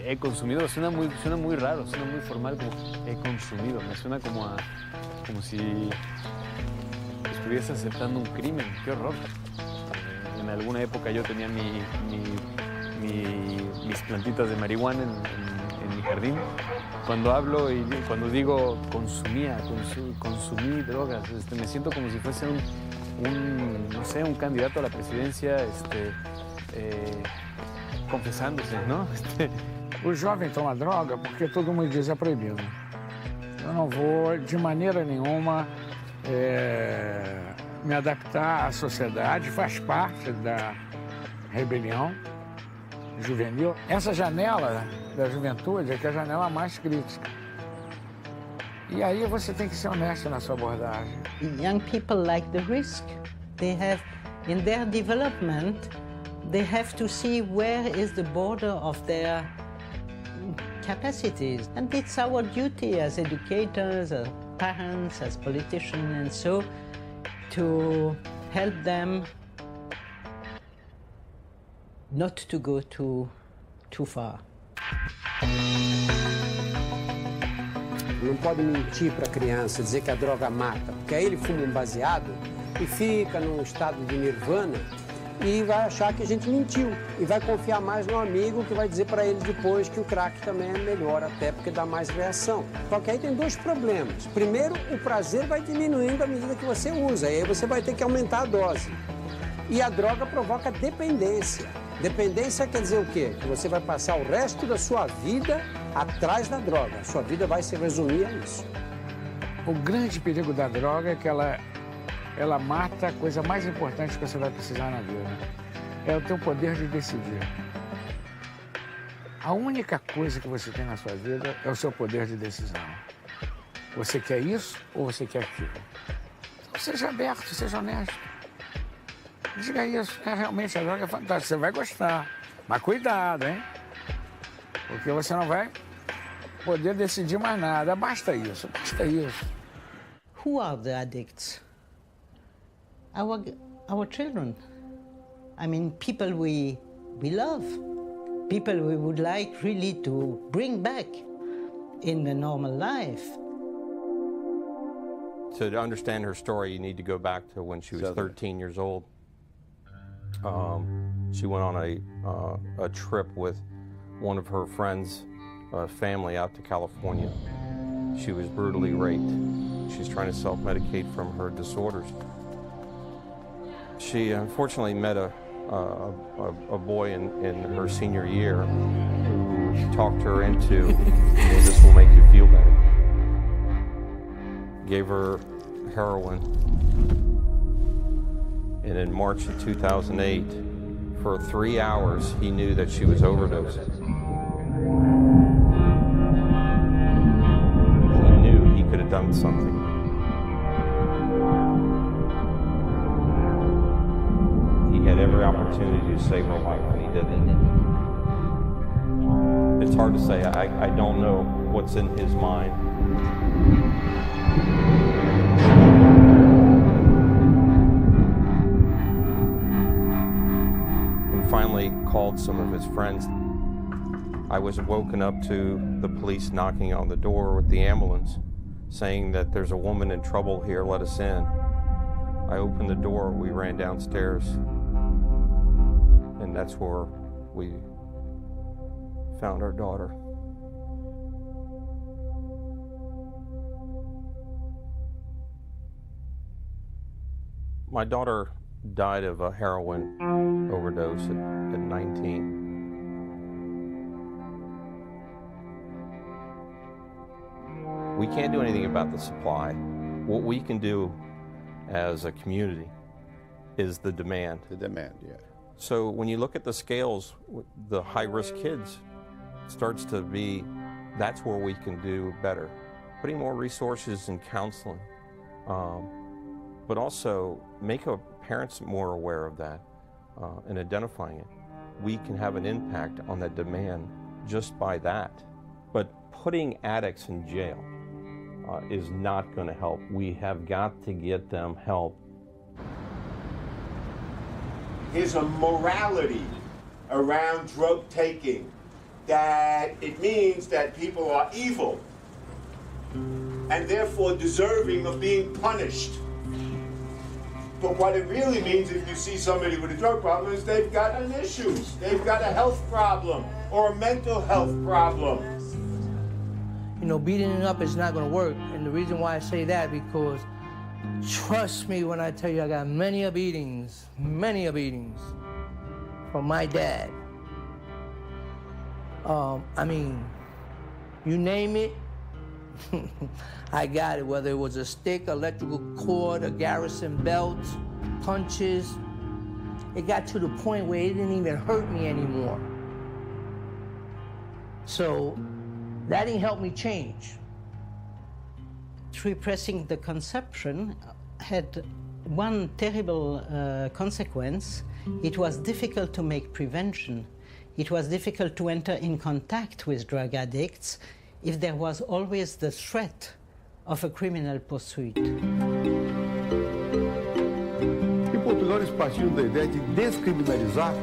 he consumido, suena muy raro, suena muy formal como he consumido. Me suena como si estuviese aceptando un crimen. ¡Qué horror! En alguna época yo tenía mis plantitas de marihuana en mi jardín. Cuando hablo y cuando digo consumí drogas, me siento como si fuese no sé, un candidato a la presidencia confesándose, ¿no? O jovem toma droga porque todo mundo diz é proibido. Eu não vou, de maneira nenhuma, me adaptar à sociedade, faz parte da rebelião juvenil. Essa janela da juventude é que é a janela mais crítica. E aí você tem que ser honesto na sua abordagem. Young people like the risk. They have, in their development, they have to see where is the border of their capacities. And it's our duty as educators, as parents, as politicians, and so to help them not to go too far. Não pode mentir para a criança, dizer que a droga mata, porque aí ele fuma um baseado e fica num estado de nirvana e vai achar que a gente mentiu e vai confiar mais no amigo que vai dizer para ele depois que o crack também é melhor, até porque dá mais reação. Só que aí tem dois problemas. Primeiro, o prazer vai diminuindo à medida que você usa, e aí você vai ter que aumentar a dose. E a droga provoca dependência. Dependência quer dizer o quê? Que você vai passar o resto da sua vida atrás da droga. A sua vida vai se resumir a isso. O grande perigo da droga é que ela mata a coisa mais importante que você vai precisar na vida. É o teu poder de decidir. A única coisa que você tem na sua vida é o seu poder de decisão. Você quer isso ou você quer aquilo? Seja aberto, seja honesto. Diga isso, realmente a droga é fantástica, você vai gostar. Mas cuidado, hein? Porque você não vai poder decidir mais nada. Basta isso, basta isso. who are the addicts? Our children. I mean, people we love, people we would like really to bring back in the normal life. So to understand her story, you need to go back to when she was 13 years old. She went on a trip with one of her friends' family out to California. She was brutally raped. She's trying to self-medicate from her disorders. She unfortunately met a boy in her senior year who talked her into, this will make you feel better. Gave her heroin. And in March of 2008, for 3 hours, he knew that she was overdosing. He knew he could have done something. He had every opportunity to save her life, and he didn't. It's hard to say. I don't know what's in his mind. And finally called some of his friends. I was woken up to the police knocking on the door with the ambulance, saying that there's a woman in trouble here, let us in. I opened the door, we ran downstairs, and that's where we found our daughter. My daughter died of a heroin overdose at 19. We can't do anything about the supply. What we can do as a community is the demand. The demand, yeah. So when you look at the scales, the high-risk kids starts to be, that's where we can do better. Putting more resources in counseling, but also make our parents more aware of that and identifying it. We can have an impact on that demand just by that. But putting addicts in jail is not going to help. We have got to get them help. There's a morality around drug taking that it means that people are evil and therefore deserving of being punished. But what it really means, if you see somebody with a drug problem, is they've got an issue. They've got a health problem or a mental health problem. You know, beating it up is not going to work. And the reason why I say that, because trust me when I tell you I got many beatings from my dad. I mean, you name it, I got it, whether it was a stick, electrical cord, a Garrison belt, punches. It got to the point where it didn't even hurt me anymore. So that didn't help me change. Repressing the consumption had one terrible consequence. It was difficult to make prevention. It was difficult to enter in contact with drug addicts if there was always the threat of a criminal pursuit. Em Portugal, eles partiram da ideia de descriminalizar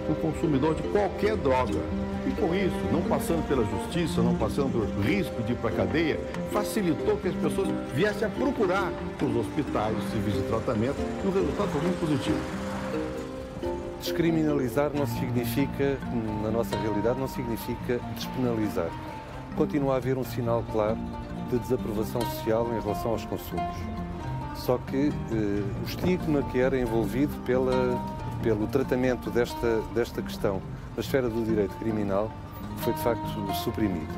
o consumidor de qualquer droga. E com isso, não passando pela justiça, não passando por risco de ir para a cadeia, facilitou que as pessoas viessem a procurar os hospitais, os serviços de tratamento, e o resultado foi muito positivo. Descriminalizar não significa, na nossa realidade, não significa despenalizar. Continua a haver um sinal claro de desaprovação social em relação aos consumos. Só que o estigma que era envolvido pelo tratamento desta questão na esfera do direito criminal foi de facto suprimido.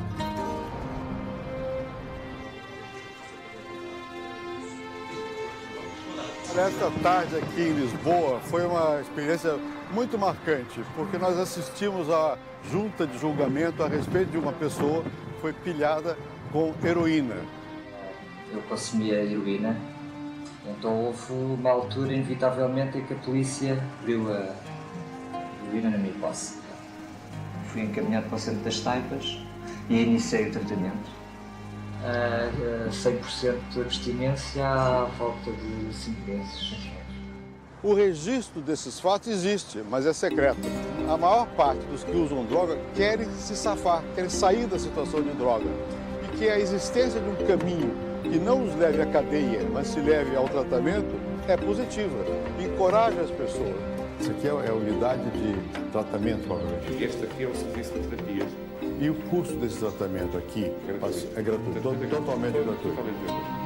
Esta tarde aqui em Lisboa foi uma experiência muito marcante, porque nós assistimos à junta de julgamento a respeito de uma pessoa que foi pilhada com heroína. Eu consumia heroína, então houve uma altura, inevitavelmente, em que a polícia viu a heroína na minha posse. Fui encaminhado para o centro das Taipas e iniciei o tratamento. 100% de abstinência à volta de 5 meses. O registro desses fatos existe, mas é secreto. A maior parte dos que usam droga querem se safar, querem sair da situação de droga. E que a existência de um caminho que não os leve à cadeia, mas se leve ao tratamento, é positiva. Encoraja as pessoas. Isso aqui é a unidade de tratamento, provavelmente. E este aqui é o serviço de terapias. E o custo desse tratamento aqui é gratuito, totalmente gratuito.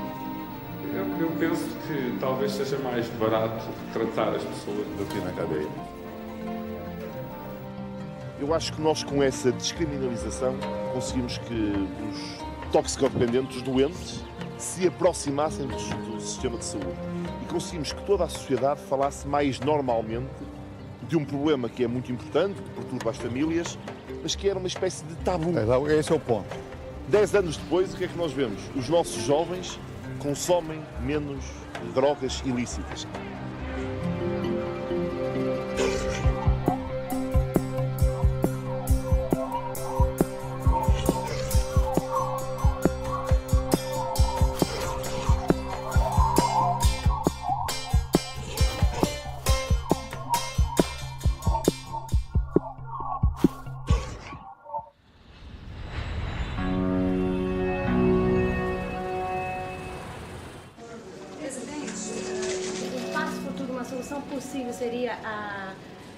Eu penso que talvez seja mais barato tratar as pessoas do que na cadeia. Eu acho que nós, com essa descriminalização, conseguimos que os toxicodependentes, os doentes, se aproximassem do sistema de saúde. E conseguimos que toda a sociedade falasse mais normalmente de um problema que é muito importante, que perturba as famílias, mas que era uma espécie de tabu. Esse é o ponto. 10 anos depois, o que é que nós vemos? Os nossos jovens consomem menos drogas ilícitas. Seria a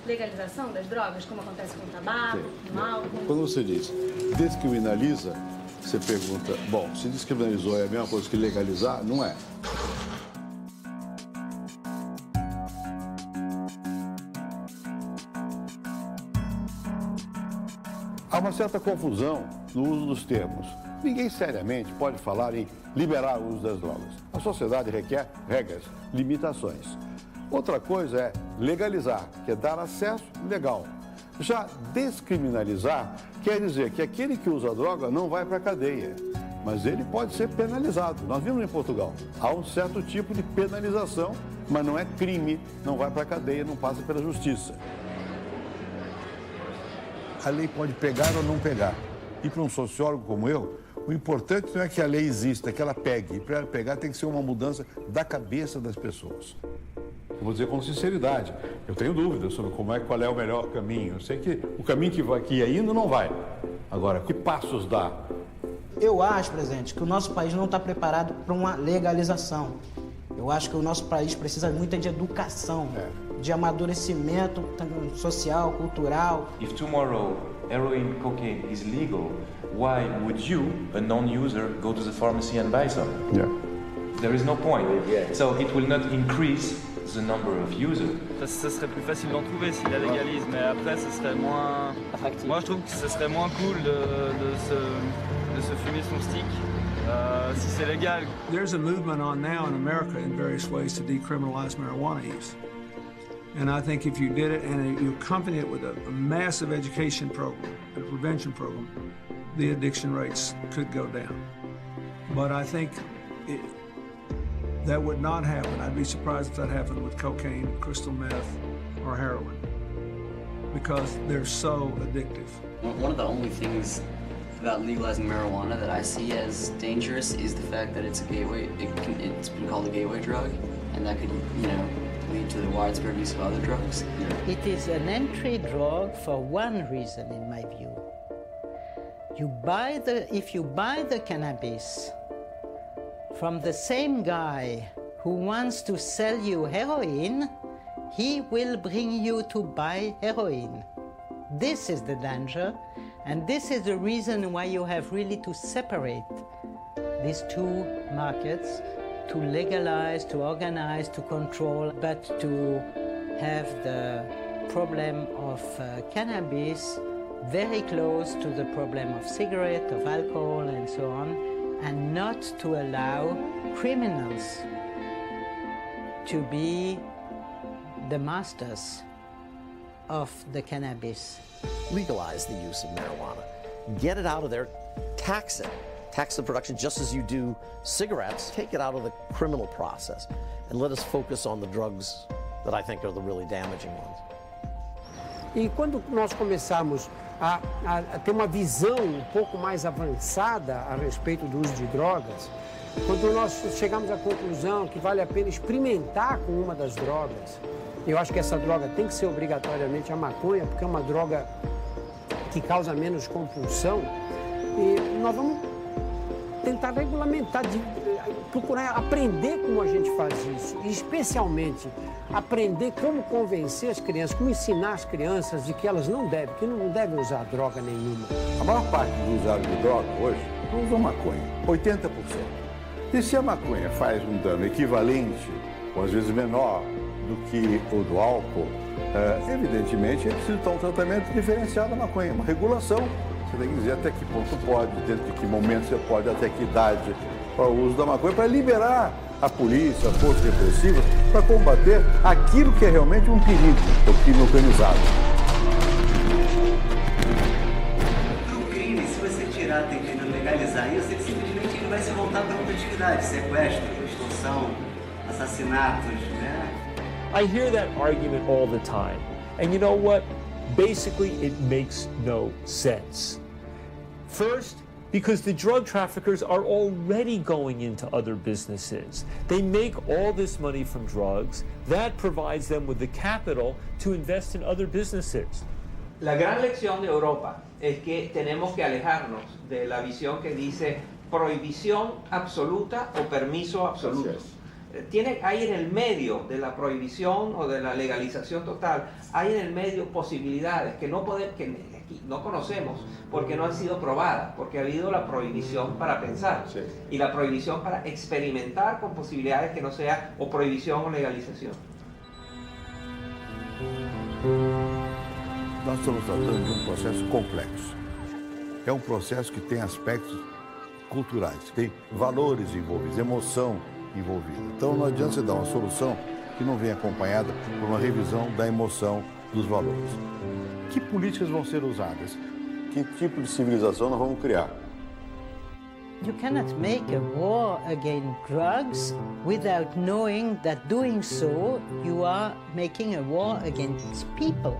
legalização das drogas, como acontece com o tabaco, com o álcool? Quando você diz descriminaliza, você pergunta, bom, se descriminalizou é a mesma coisa que legalizar? Não é. Há uma certa confusão no uso dos termos. Ninguém seriamente pode falar em liberar o uso das drogas. A sociedade requer regras, limitações. Outra coisa é legalizar, que é dar acesso legal. Já descriminalizar quer dizer que aquele que usa droga não vai para a cadeia, mas ele pode ser penalizado. Nós vimos em Portugal, há um certo tipo de penalização, mas não é crime, não vai para a cadeia, não passa pela justiça. A lei pode pegar ou não pegar. E para um sociólogo como eu, o importante não é que a lei exista, é que ela pegue. E para ela pegar tem que ser uma mudança da cabeça das pessoas. Eu vou dizer com sinceridade, eu tenho dúvidas sobre qual é o melhor caminho. Eu sei que o caminho que ia indo não vai. Agora, que passos dá? Eu acho, presidente, que o nosso país não está preparado para uma legalização. Eu acho que o nosso país precisa muito de educação, de amadurecimento social, cultural. If tomorrow heroin, cocaine is legal, why would you, a non-user, go to the pharmacy and buy some? Yeah. There is no point. So it will not increase the number of users. Ça serait plus facile d'en trouver s'il la légalise, mais après ce serait moins... Moi je trouve que ce serait moins cool de se fumer son stick si c'est légal. There's a movement on now in America in various ways to decriminalize marijuana use. And I think if you did it and you accompany it with a massive education program, a prevention program, the addiction rates could go down. But I think that would not happen. I'd be surprised if that happened with cocaine, crystal meth, or heroin, because they're so addictive. One of the only things about legalizing marijuana that I see as dangerous is the fact that it's a gateway. It's been called a gateway drug, and that could, lead to the widespread use of other drugs. It is an entry drug for one reason, in my view. If you buy the cannabis from the same guy who wants to sell you heroin, he will bring you to buy heroin. This is the danger, and this is the reason why you have really to separate these two markets, to legalize, to organize, to control, but to have the problem of cannabis very close to the problem of cigarette, of alcohol, and so on, and not to allow criminals to be the masters of the cannabis. Legalize the use of marijuana. Get it out of there, tax it. Tax the production just as you do cigarettes. Take it out of the criminal process and let us focus on the drugs that I think are the really damaging ones. E quando nós começamos a ter uma visão um pouco mais avançada a respeito do uso de drogas, quando nós chegamos à conclusão que vale a pena experimentar com uma das drogas, eu acho que essa droga tem que ser obrigatoriamente a maconha, porque é uma droga que causa menos compulsão, e nós vamos tentar regulamentar, procurar aprender como a gente faz isso, e especialmente aprender como convencer as crianças, como ensinar as crianças de que elas não devem usar droga nenhuma. A maior parte dos usuários de droga hoje não usam maconha, 80%. E se a maconha faz um dano equivalente, ou às vezes menor, do que o do álcool, evidentemente é preciso ter um tratamento diferenciado da maconha, uma regulação. Você tem que dizer até que ponto pode, dentro de que momento você pode, até que idade para o uso da maconha, para liberar a polícia, a força repressiva, para combater aquilo que é realmente um perigo, o crime organizado. O crime, se você tirar, tentando legalizar isso, ele simplesmente vai se voltar para outra atividade, sequestro, extorsão, assassinatos, né? I hear that argument all the time. And you know what? Basically, it makes no sense. First, because the drug traffickers are already going into other businesses. They make all this money from drugs. That provides them with the capital to invest in other businesses. La gran lección de Europa es que tenemos que alejarnos de la visión que dice prohibición absoluta o permiso absoluto. Hay en el medio de la prohibición o de la legalización total, hay en el medio posibilidades que no conocemos porque no han sido probadas, porque ha habido la prohibición para pensar y la prohibición para experimentar con posibilidades que no sea o prohibición o legalización. Nós estamos tratando de um processo complexo. É um processo que tem aspectos culturais, tem valores envolvidos, emoção envolvida. Então não adianta você dar uma solução que não vem acompanhada por uma revisão da emoção dos valores. Que políticas vão ser usadas? Que tipo de civilização nós vamos criar? You cannot make a war against drugs without knowing that doing so, you are making a war against people.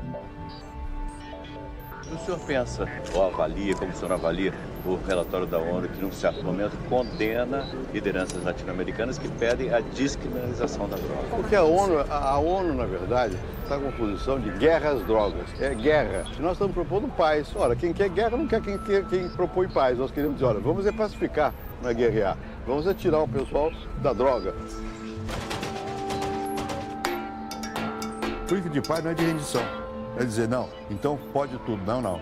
O senhor pensa, ou avalia, como o senhor avalia, o relatório da ONU que, num certo momento, condena lideranças latino-americanas que pedem a descriminalização da droga? Porque a ONU, na verdade, está com uma posição de guerra às drogas. É guerra. E nós estamos propondo paz. Ora, quem quer guerra não quer quem propõe paz. Nós queremos dizer, olha, vamos pacificar, não é guerrear. Vamos tirar o pessoal da droga. Política de paz não é de rendição. É dizer, não, então pode tudo. Não, não.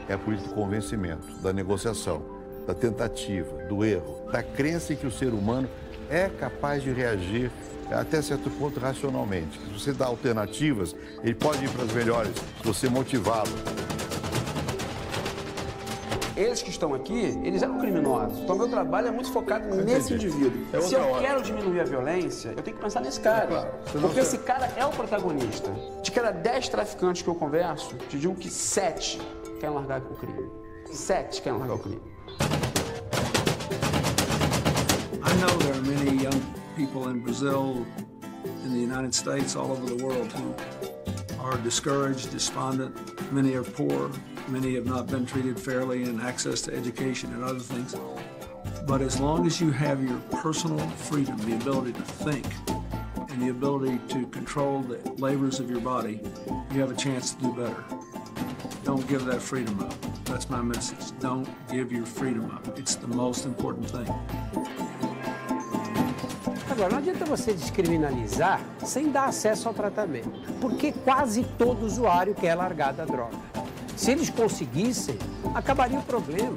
É a política de convencimento, da negociação, da tentativa, do erro, da crença em que o ser humano é capaz de reagir até certo ponto racionalmente. Se você dá alternativas, ele pode ir para as melhores, se você motivá-lo. Eles que estão aqui, eles eram criminosos. Então, meu trabalho é muito focado nesse indivíduo. Se eu quero diminuir a violência, eu tenho que pensar nesse cara. Claro. Porque esse cara é o protagonista. De cada 10 traficantes que eu converso, te digo que 7 querem largar o crime. 7 querem largar o crime. I know there are many young people in Brazil, in the United States, all over the world who are discouraged, despondent. Many are poor. Many have not been treated fairly in access to education and other things. But as long as you have your personal freedom, the ability to think, and the ability to control the labors of your body, you have a chance to do better. Don't give that freedom up. That's my message. Don't give your freedom up. It's the most important thing. Agora, não adianta você descriminalizar sem dar acesso ao tratamento, porque quase todo usuário quer largar da droga. Se eles conseguissem, acabaria o problema.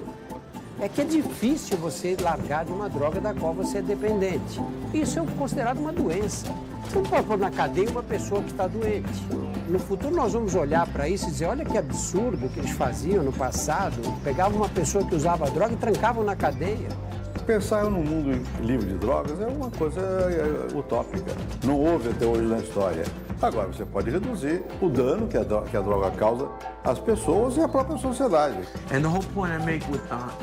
É que é difícil você largar de uma droga da qual você é dependente. Isso é considerado uma doença. Você não pode pôr na cadeia uma pessoa que está doente. No futuro nós vamos olhar para isso e dizer, olha que absurdo que eles faziam no passado. Pegavam uma pessoa que usava droga e trancavam na cadeia. Pensar num mundo livre de drogas é uma coisa utópica. Não houve até hoje na história. Agora, você pode reduzir o dano que a droga causa às pessoas e à própria sociedade. And the whole point I make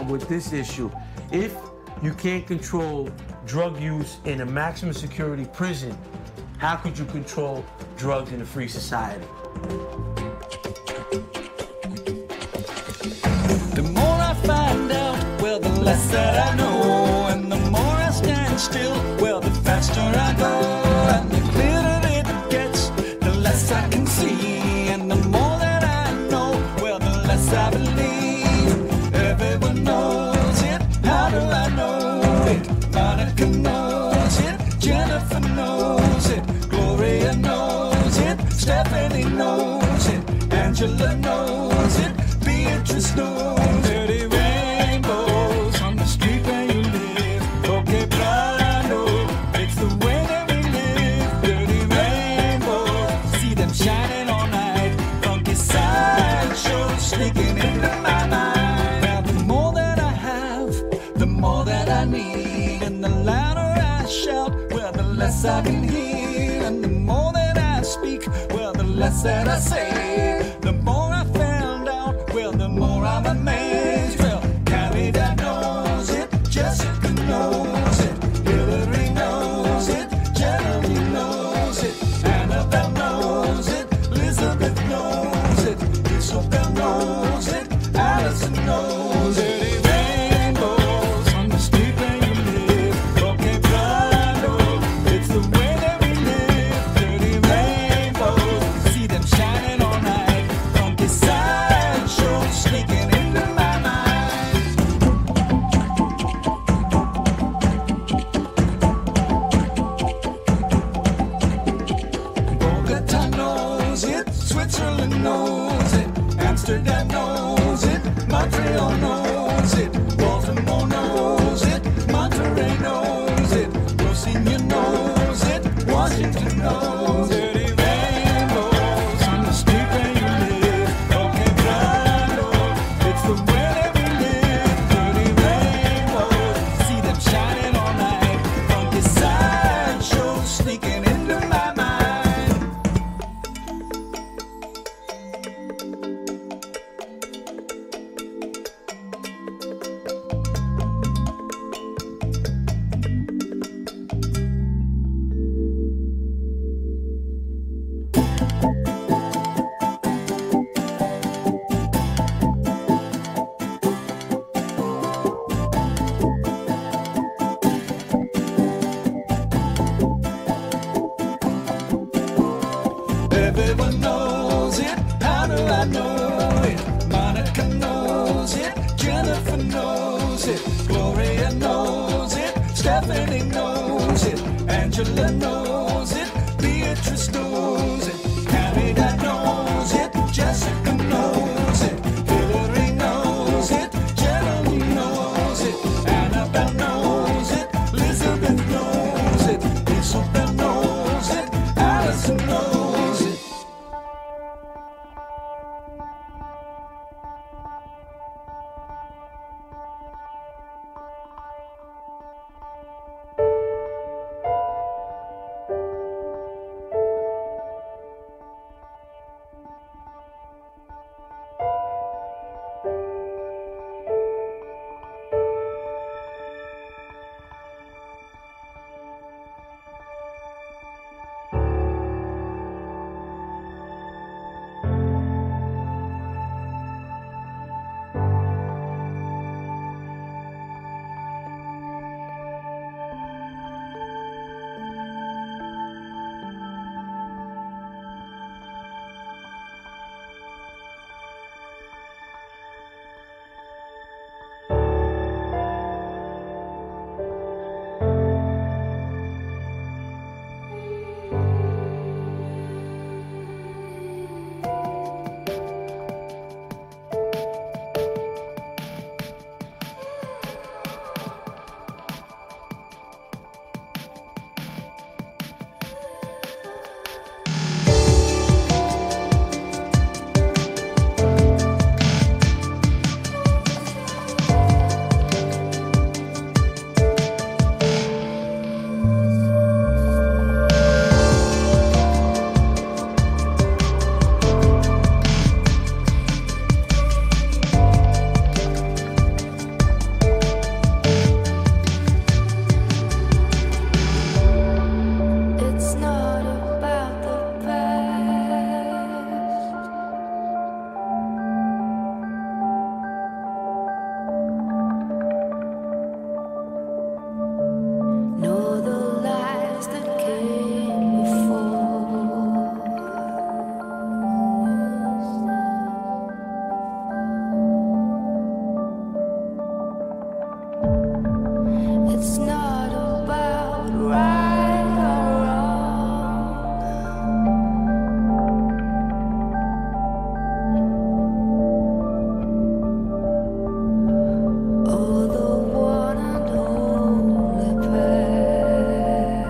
with this issue, if you can't control drug use in a maximum security prison, how could you control drugs in a free society? less that I know. And the more I stand still, well, the faster I go. And the clearer it gets, the less I can see. And the more that I know, well, the less I believe. Everyone knows it, how do I know it? Monica knows it, Jennifer knows it, Gloria knows it, Stephanie knows it, Angela knows it, Beatrice knows it. Dirty rainbows on the street where you live. Okay, Brando, it's the way that we live. Dirty rainbows, see them shining all night. Funky sideshows sneaking into my mind. Now the more that I have, the more that I need. And the louder I shout, well, the less I can hear. And the more that I speak, well, the less that I say. The more I found out, well, the more I'm amazed. Well, Carrie knows it, Jessica knows it, Hillary knows it, Jeremy knows it, Annabelle knows it, Elizabeth knows it, Isabel knows it, Allison knows it. Dirty rainbows on the street where you live. Okay, Brando, it's the way that we live. Dirty rainbows, see them shining all night. Funky sideshows sneaking into my mind. Bogota knows it, Switzerland knows it, Amsterdam knows it, Montreal knows it, Baltimore knows it, Monterey knows it, Rocinha knows it, Washington knows it. Dirty rainbows on the street where you live. Okay, Brando, it's the way that we live. Dirty rainbows, see them shining all night. Funky sideshows sneaking into my mind. Everyone knows it, how do I know it? Monica knows it, Jennifer knows it, Gloria knows it, Stephanie knows it, Angela knows it, Beatrice knows it, Carrie knows it, Jessica knows it, Hillary knows it, Jeremy knows it, Annabelle knows it, Elizabeth knows it, Isabel knows it, Allison knows it. It's not about right or wrong. Oh, the one and only path.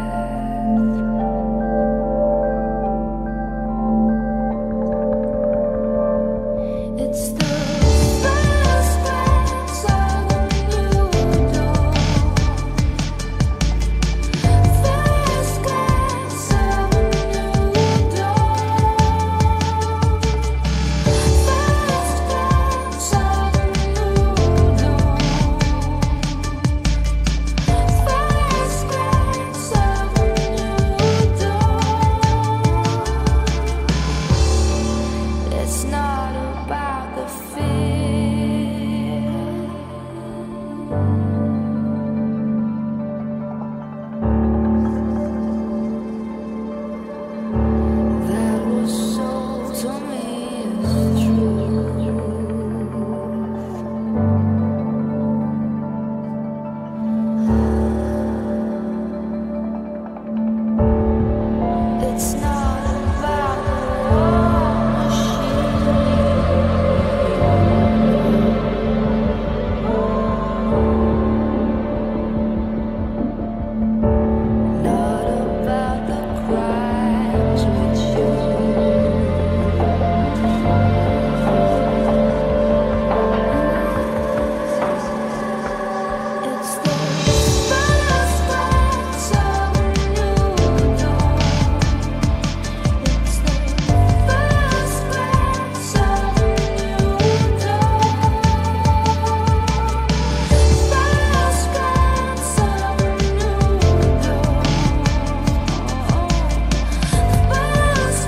It's the first glance of a new dawn. First glance of a new dawn. First glance of a new dawn. First glance of a new dawn. It's not about the fear. That was sold to me as true. It's not about the war machine. Not about the crimes we choose. It's the first glance of a new dawn. It's the first glance of a new dawn. First glance of a new dawn. First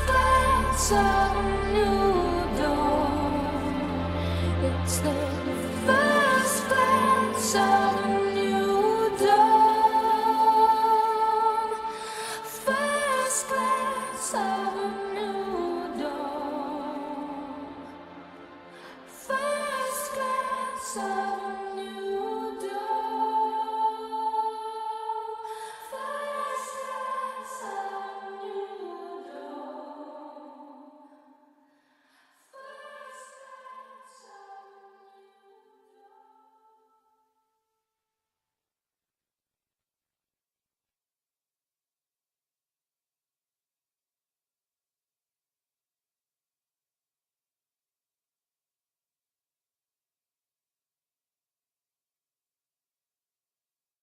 glance of a new It's the first glance of a new dawn. First glance of a new dawn. First glance of